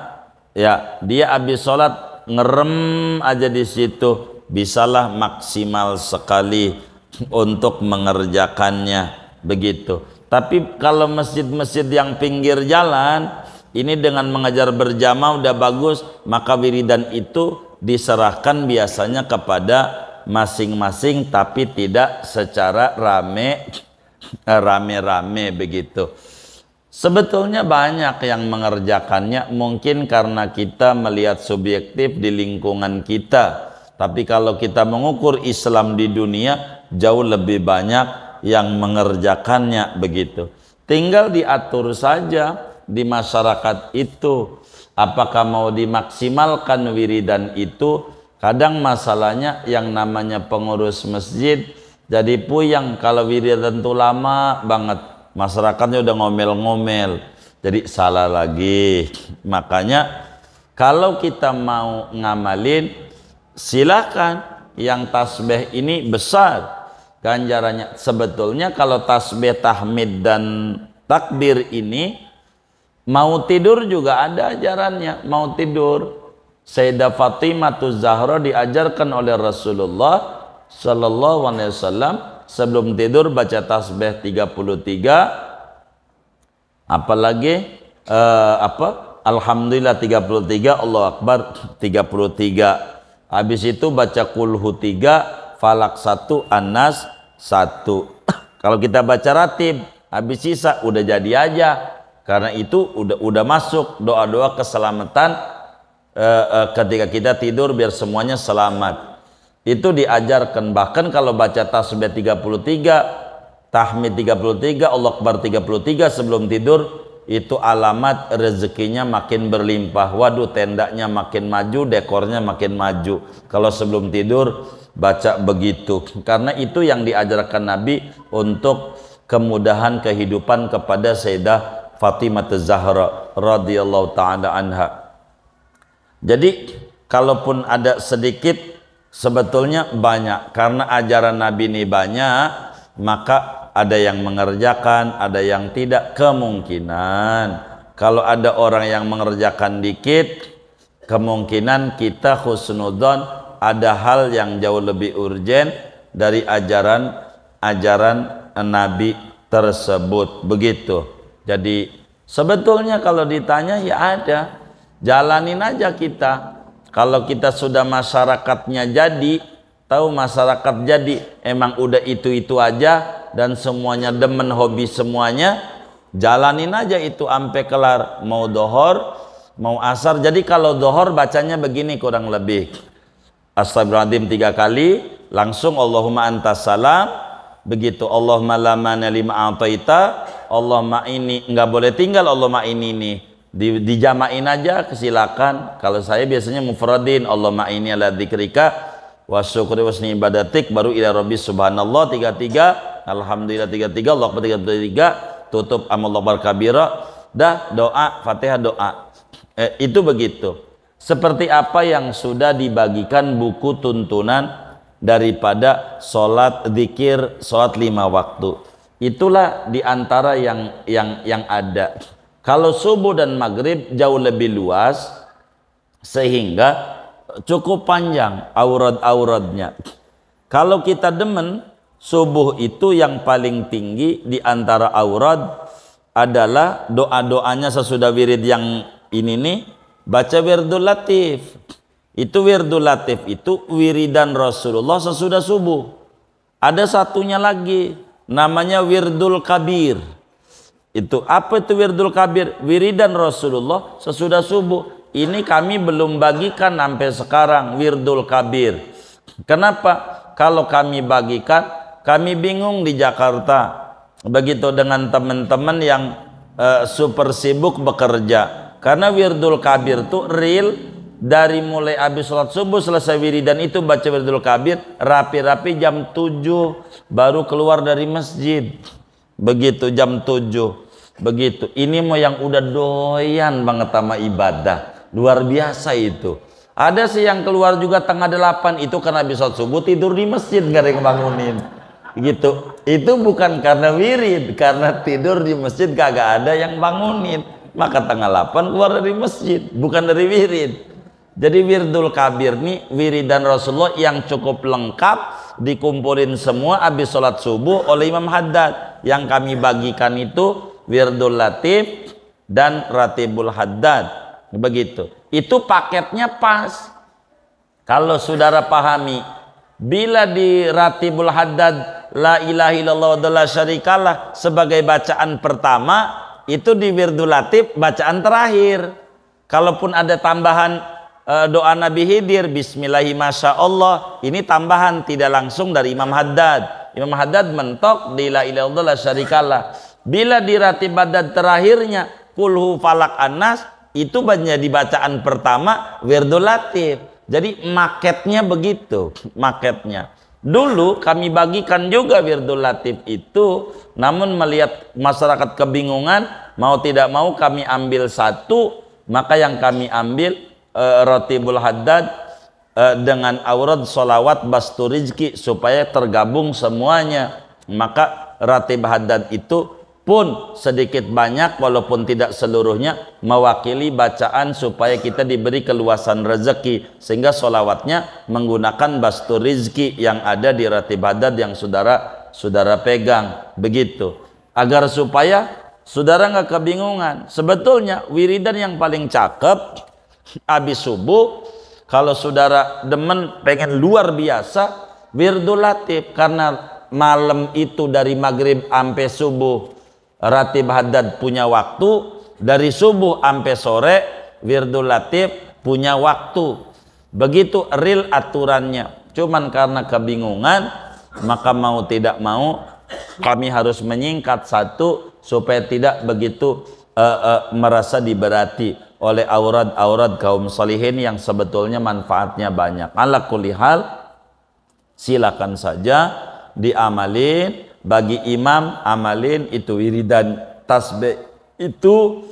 ya dia habis sholat ngerem aja di situ, bisalah maksimal sekali untuk mengerjakannya begitu. Tapi kalau masjid-masjid yang pinggir jalan ini dengan mengajar berjamaah udah bagus, maka wiridan itu diserahkan biasanya kepada masing-masing, tapi tidak secara rame-rame begitu. Sebetulnya banyak yang mengerjakannya, mungkin karena kita melihat subjektif di lingkungan kita. Tapi kalau kita mengukur Islam di dunia, jauh lebih banyak yang mengerjakannya begitu. Tinggal diatur saja di masyarakat itu, apakah mau dimaksimalkan wiridan itu. Kadang masalahnya yang namanya pengurus masjid jadi puyang kalau wiridan itu lama banget, masyarakatnya udah ngomel-ngomel, jadi salah lagi. Makanya kalau kita mau ngamalin, silakan. Yang tasbih ini besar ganjarannya. Sebetulnya kalau tasbih, tahmid dan takbir ini mau tidur juga ada ajarannya. Mau tidur, Sayyidah Fatimah Zahra diajarkan oleh Rasulullah Sallallahu Alaihi Wasallam sebelum tidur baca tasbih 33, apalagi Alhamdulillah 33, Allahu Akbar 33. Habis itu baca kulhu 3, falak 1, An-Nas 1. Kalau kita baca ratib habis sisa udah jadi aja, karena itu udah masuk doa-doa keselamatan ketika kita tidur biar semuanya selamat. Itu diajarkan. Bahkan kalau baca tasbih 33, tahmid 33, Allah Akbar 33 sebelum tidur, itu alamat rezekinya makin berlimpah. Waduh, tendanya makin maju, dekornya makin maju kalau sebelum tidur baca begitu. Karena itu yang diajarkan Nabi untuk kemudahan kehidupan kepada Sayyidah Fatimah Az-Zahra radhiyallahu taala anha. Jadi kalaupun ada sedikit, sebetulnya banyak, karena ajaran Nabi ini banyak, maka ada yang mengerjakan, ada yang tidak. Kemungkinan kalau ada orang yang mengerjakan dikit, kemungkinan kita husnudzon ada hal yang jauh lebih urgen dari ajaran Nabi tersebut, begitu. Jadi sebetulnya kalau ditanya ya ada, jalanin aja kita. Kalau kita sudah masyarakatnya jadi, tahu masyarakat jadi emang udah itu aja dan semuanya demen, hobi semuanya, jalanin aja itu sampai kelar, mau dohor mau asar. Jadi kalau dohor bacanya begini kurang lebih, astagfirullahaladzim 3 kali, langsung Allahumma antas salam, begitu. Allahumma la mani lima a'taita, Allahumma ini, nggak boleh tinggal Allahumma ini nih, dijamain aja, silakan. Kalau saya biasanya mufradin, Allahumma ini ala dzikrika wa syukri wa husni ibadatik, baru ila rabbi subhanallah 33, alhamdulillah 33, Allahu akbar 33, tutup amallahu barkabira, dah doa Fatihah doa. Itu begitu. Seperti apa yang sudah dibagikan buku tuntunan daripada sholat zikir, sholat 5 waktu. Itulah diantara yang ada. Kalau subuh dan maghrib jauh lebih luas, sehingga cukup panjang aurad-auradnya. Kalau kita demen, subuh itu yang paling tinggi diantara aurad adalah doa-doanya sesudah wirid yang ini nih, baca wirdul latif. Itu wirdul latif itu wiridan Rasulullah sesudah subuh. Ada satunya lagi namanya wirdul kabir. Itu apa itu wirdul kabir? Wiridan Rasulullah sesudah subuh. Ini kami belum bagikan sampai sekarang wirdul kabir. Kenapa? Kalau kami bagikan, kami bingung di Jakarta. Begitu dengan teman-teman yang super sibuk bekerja. Karena wirdul kabir itu real, dari mulai habis sholat subuh selesai wiridan itu baca wirdul kabir, rapi-rapi jam 7 baru keluar dari masjid. Begitu jam 7. Begitu. Ini mau yang udah doyan banget sama ibadah. Luar biasa itu. Ada sih yang keluar juga tengah 8 itu karena habis sholat subuh tidur di masjid, gak ada yang bangunin. Gitu. Itu bukan karena wirid, karena tidur di masjid kagak ada yang bangunin. Maka tengah 8 keluar dari masjid, bukan dari wirid. Jadi wirdul kabir nih wiridan Rasulullah yang cukup lengkap, dikumpulin semua habis sholat subuh oleh Imam Haddad. Yang kami bagikan itu wirdul latif dan ratibul haddad. Begitu. Itu paketnya pas. Kalau saudara pahami, bila di ratibul haddad la ilaha illallah wa la syarikalah sebagai bacaan pertama, itu di wirdul latif bacaan terakhir. Kalaupun ada tambahan doa Nabi Khidir, bismillahi masyaallah, ini tambahan tidak langsung dari Imam Haddad. Imam Haddad mentok di la ilaha illallah la syarikalah. Bila di ratib haddad terakhirnya kulhu falak anas, itu menjadi bacaan pertama wirdul latif. Jadi maketnya begitu, maketnya. Dulu kami bagikan juga wirdul latif itu, namun melihat masyarakat kebingungan, mau tidak mau kami ambil satu, maka yang kami ambil ratibul haddad dengan aurad sholawat bastu rizki supaya tergabung semuanya. Maka ratib haddad itu pun sedikit banyak walaupun tidak seluruhnya mewakili bacaan supaya kita diberi keluasan rezeki, sehingga sholawatnya menggunakan bastu rizki yang ada di ratib haddad yang saudara pegang. Begitu, agar supaya saudara nggak kebingungan. Sebetulnya wiridan yang paling cakep habis subuh, kalau saudara demen pengen luar biasa, wirdul latif. Karena malam itu dari maghrib sampai subuh ratib haddad punya waktu, dari subuh sampai sore wirdul latif punya waktu. Begitu real aturannya. Cuman karena kebingungan, maka mau tidak mau kami harus menyingkat satu supaya tidak begitu merasa diberati oleh aurad-aurad kaum salihin yang sebetulnya manfaatnya banyak. Ala kulli hal, silakan saja diamalin. bagi imam amalin itu wiridan tasbih itu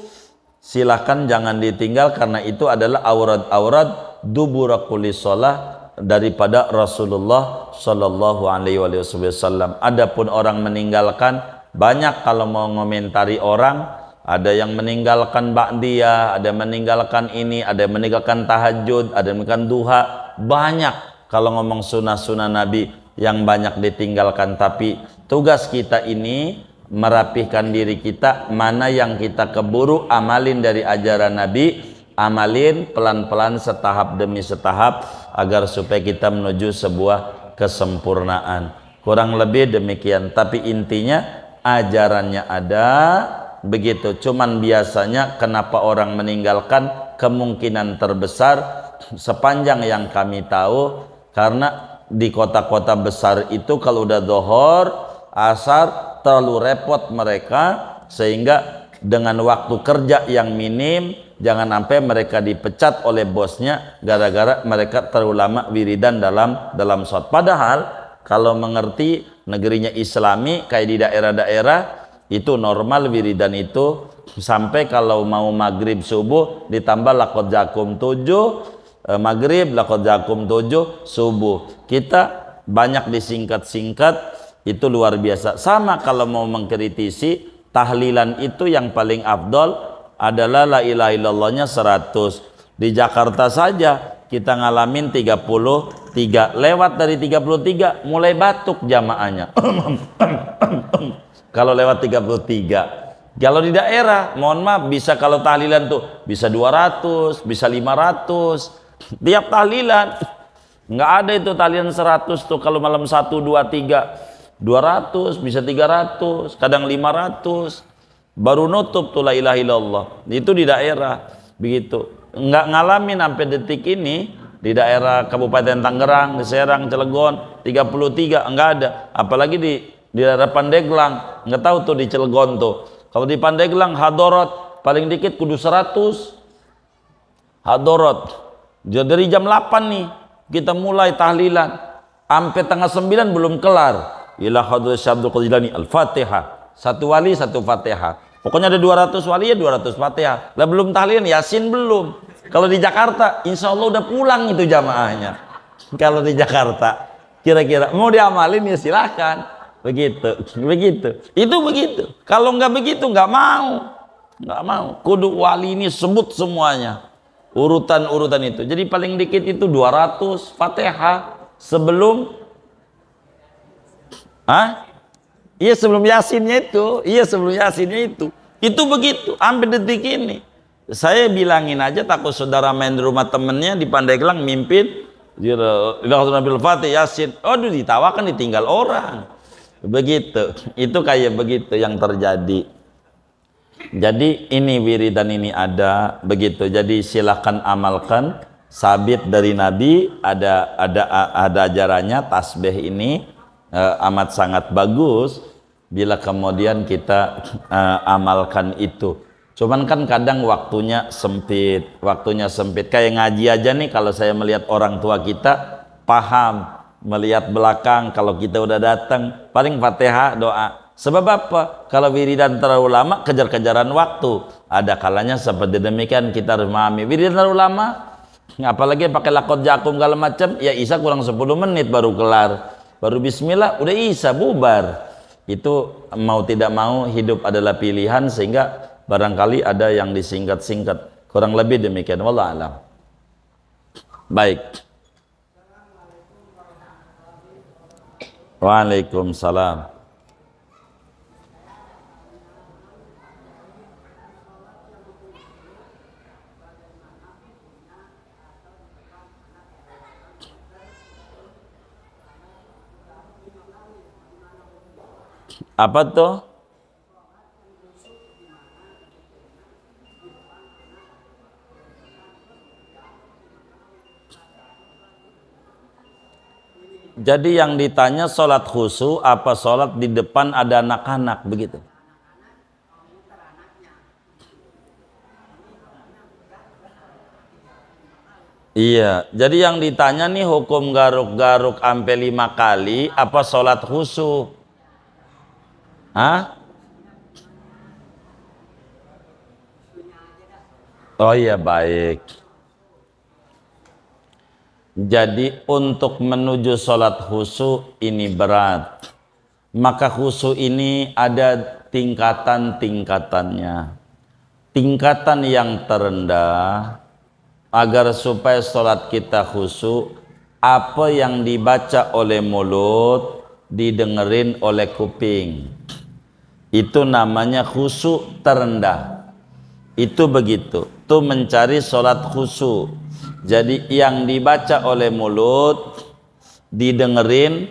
silakan jangan ditinggal karena itu adalah aurat-aurat dubura kulli shalah daripada Rasulullah Shallallahu Alaihi Wasallam. Adapun orang meninggalkan banyak kalau mau ngomentari orang, ada yang meninggalkan ba'diyah, ada yang meninggalkan ini, ada yang meninggalkan tahajud, ada yang meninggalkan duha, banyak kalau ngomong sunnah-sunnah Nabi yang banyak ditinggalkan. Tapi tugas kita ini merapihkan diri kita, mana yang kita keburu amalin dari ajaran Nabi, amalin pelan-pelan setahap demi setahap agar supaya kita menuju sebuah kesempurnaan. Kurang lebih demikian, tapi intinya ajarannya ada begitu. Cuman biasanya kenapa orang meninggalkan, kemungkinan terbesar sepanjang yang kami tahu karena di kota-kota besar itu kalau udah zuhur, asar terlalu repot mereka, sehingga dengan waktu kerja yang minim jangan sampai mereka dipecat oleh bosnya gara-gara mereka terlalu lama wiridan dalam sholat. Padahal kalau mengerti negerinya Islami kayak di daerah-daerah itu normal wiridan itu sampai kalau mau maghrib subuh ditambah laqad jakum 7 maghrib, laqad jakum 7 subuh. Kita banyak disingkat-singkat, itu luar biasa. Sama kalau mau mengkritisi tahlilan itu yang paling afdol adalah la ilaha illallahnya 100. Di Jakarta saja kita ngalamin 33, lewat dari 33 mulai batuk jamaahnya. Kalau lewat 33. Kalau di daerah mohon maaf bisa kalau tahlilan tuh bisa 200, bisa 500 tiap tahlilan. Nggak ada itu tahlilan 100 tuh kalau malam 1, 2, 3 200, bisa 300, kadang 500 baru nutup tuh la ilaha illallah. Itu di daerah begitu. Nggak ngalamin sampai detik ini di daerah Kabupaten Tangerang, di Serang, Cilegon 33 enggak ada. Apalagi di daerah Pandeglang, nggak tahu tuh di Cilegon tuh. Kalau di Pandeglang hadorot paling dikit kudu 100 hadorot. Dari jam 8 nih kita mulai tahlilan sampai tengah 9 belum kelar. Ila hadrat Syabdul Qadir Al-Fatihah. Satu wali satu Fatihah. Pokoknya ada 200 wali ya 200 Fatihah. Lah belum tahlilan Yasin belum. Kalau di Jakarta insya Allah udah pulang itu jamaahnya. Kalau di Jakarta kira-kira mau diamalin ya silahkan. Begitu. Itu begitu. Kalau nggak begitu nggak mau. Kudu wali ini sebut semuanya. Urutan-urutan itu. Jadi paling dikit itu 200 Fatihah sebelum iya sebelum Yasinnya itu. Itu begitu sampai detik ini. Saya bilangin aja takut saudara main di rumah temennya di Pandeglang mimpin Nabil Fatih Yasin, aduh ditawakan ditinggal orang. Begitu. Itu kayak begitu yang terjadi. Jadi ini wiridan ini ada begitu. Jadi silakan amalkan, sabit dari Nabi, ada ajarannya tasbih ini. Amat sangat bagus bila kemudian kita amalkan itu. Cuman kan kadang waktunya sempit kayak ngaji aja nih. Kalau saya melihat orang tua kita paham, melihat belakang kalau kita udah datang paling Fatihah doa. Sebab apa? Kalau wiridan terlalu lama kejar-kejaran waktu, ada kalanya seperti demikian kita harus memahami wiridan terlalu lama, apalagi pakai laqad jakum segala macam ya isya kurang 10 menit baru kelar. Baru bismillah udah isya bubar. Itu mau tidak mau hidup adalah pilihan, sehingga barangkali ada yang disingkat-singkat. Kurang lebih demikian. Wallahu a'lam. Baik. Waalaikumsalam. Apa tuh? Jadi yang ditanya sholat khusyuk apa sholat di depan ada anak-anak begitu? Iya, jadi yang ditanya nih hukum garuk-garuk sampai 5 kali apa sholat khusyuk? Ah? Oh iya, baik. Jadi untuk menuju sholat khusyuk ini berat. Maka khusyuk ini ada tingkatan-tingkatannya. Tingkatan yang terendah, agar supaya sholat kita khusyuk, apa yang dibaca oleh mulut didengerin oleh kuping. Itu namanya khusyuk terendah. Itu begitu. Itu mencari sholat khusyuk. Jadi yang dibaca oleh mulut didengerin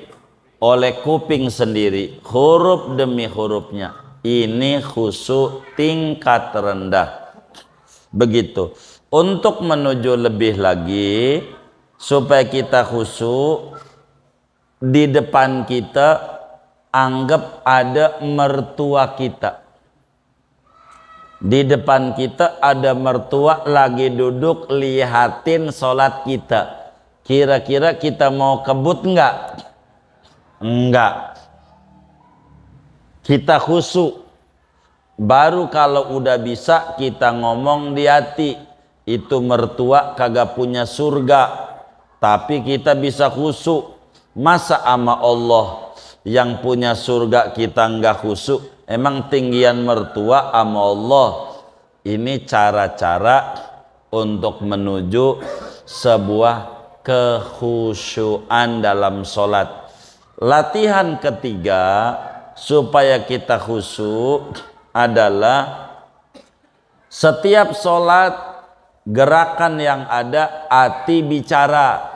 oleh kuping sendiri, huruf demi hurufnya. Ini khusyuk tingkat rendah. Begitu. Untuk menuju lebih lagi supaya kita khusyuk, di depan kita anggap ada mertua kita. Di depan kita ada mertua lagi duduk lihatin sholat kita. Kira-kira kita mau kebut enggak? Enggak. Kita khusyuk. Baru kalau udah bisa kita ngomong di hati, itu mertua kagak punya surga, tapi kita bisa khusyuk. Masa ama Allah yang punya surga kita enggak khusyuk? Emang tinggian mertua ama Allah. Ini cara-cara untuk menuju sebuah kekhusyuan dalam sholat. Latihan ketiga supaya kita khusyuk adalah setiap sholat gerakan yang ada hati bicara.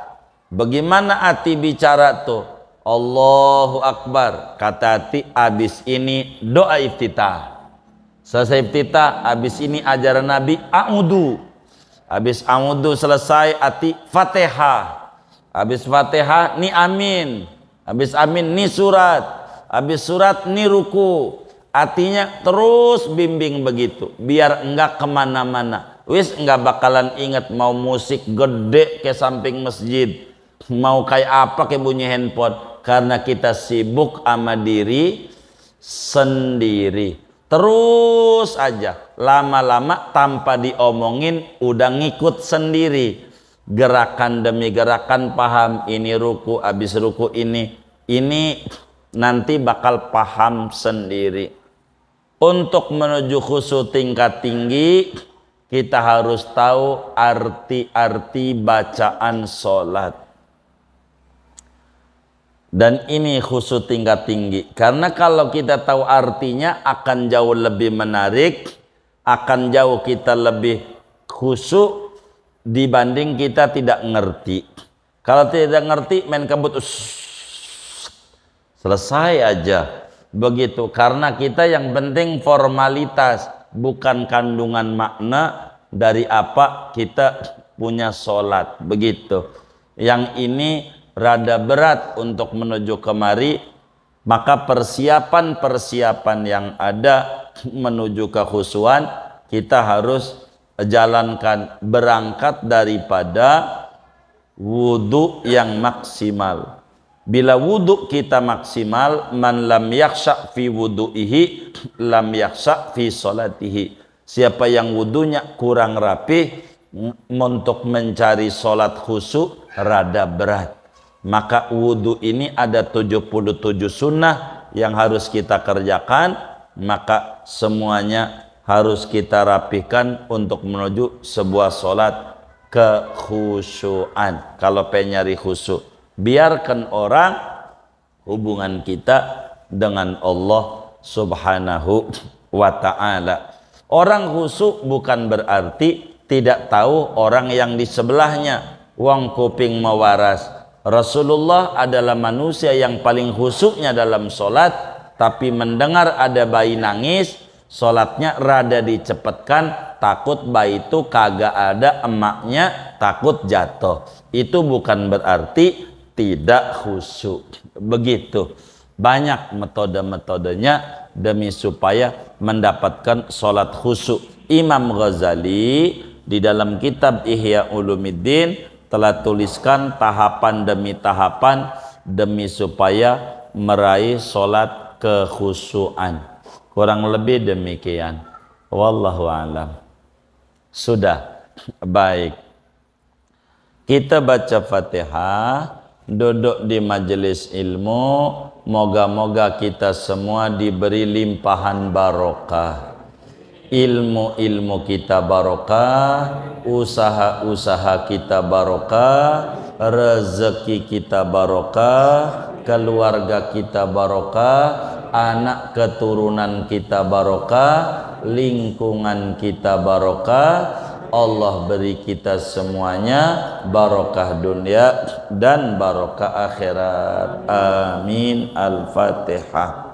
Bagaimana hati bicara tuh? Allahu Akbar, kata hati, abis ini doa iftitah. Selesai iftitah, abis ini ajaran Nabi a'udhu. Abis a'udhu selesai, hati Fatihah. Abis Fatihah, ni amin. Abis amin, ni surat. Abis surat, ni ruku. Hatinya terus bimbing begitu, biar enggak kemana-mana. Wis enggak bakalan ingat mau musik gede ke samping masjid, mau kayak apa ke bunyi handphone. Karena kita sibuk sama diri sendiri. Terus aja, lama-lama tanpa diomongin udah ngikut sendiri. Gerakan demi gerakan paham, ini ruku, habis ruku ini nanti bakal paham sendiri. Untuk menuju khusyuk tingkat tinggi, kita harus tahu arti-arti bacaan sholat. Dan ini khusyuk tingkat tinggi. Karena kalau kita tahu artinya akan jauh lebih menarik, akan jauh kita lebih khusyuk dibanding kita tidak ngerti. Kalau tidak ngerti main kebut, selesai aja. Begitu. Karena kita yang penting formalitas, bukan kandungan makna dari apa kita punya sholat. Begitu. Yang ini rada berat untuk menuju kemari, maka persiapan-persiapan yang ada menuju kekhusyuan kita harus jalankan, berangkat daripada wudhu yang maksimal. Bila wudhu kita maksimal, man lam yakhsha fi wudhu'ihi lam yakhsha fi sholatihi. Siapa yang wudhunya kurang rapi, untuk mencari sholat khusyuk rada berat. Maka wudhu ini ada 77 sunnah yang harus kita kerjakan, maka semuanya harus kita rapikan untuk menuju sebuah sholat kekhusyuan. Kalau pengen nyari khusyuk, biarkan orang hubungan kita dengan Allah subhanahu wa ta'ala. Orang khusyuk bukan berarti tidak tahu orang yang di sebelahnya. Wong kuping mewaras. Rasulullah adalah manusia yang paling khusyuknya dalam sholat, tapi mendengar ada bayi nangis, sholatnya rada dicepatkan, takut bayi itu kagak ada emaknya, takut jatuh. Itu bukan berarti tidak khusyuk. Begitu. Banyak metode-metodenya demi supaya mendapatkan sholat khusyuk. Imam Ghazali di dalam kitab Ihya Ulumuddin telah tuliskan tahapan demi tahapan demi supaya meraih sholat kekhusyuan. Kurang lebih demikian. Wallahu a'lam. Sudah. Baik. Kita baca Fatihah, duduk di majelis ilmu, moga-moga kita semua diberi limpahan barokah. Ilmu-ilmu kita barokah, usaha-usaha kita barokah, rezeki kita barokah, keluarga kita barokah, anak keturunan kita barokah, lingkungan kita barokah. Allah beri kita semuanya barokah dunia dan barokah akhirat. Amin. Al-Fatihah.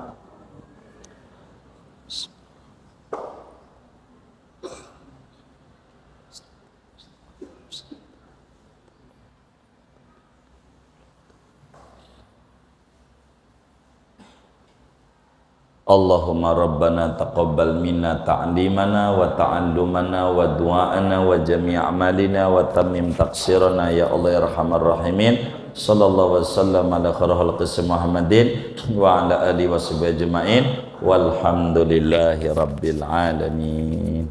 Allahumma rabbana taqabbal minna ta'limana wa ta'allumana wa du'ana wa jami' amalina wa tammim taqsirana ya Allah ya Arhamar Rahimin. Sallallahu wasallam ala khairil khalqi Muhammadin wa ala alihi wa sahbihi ajma'in walhamdulillahi rabbil alamin.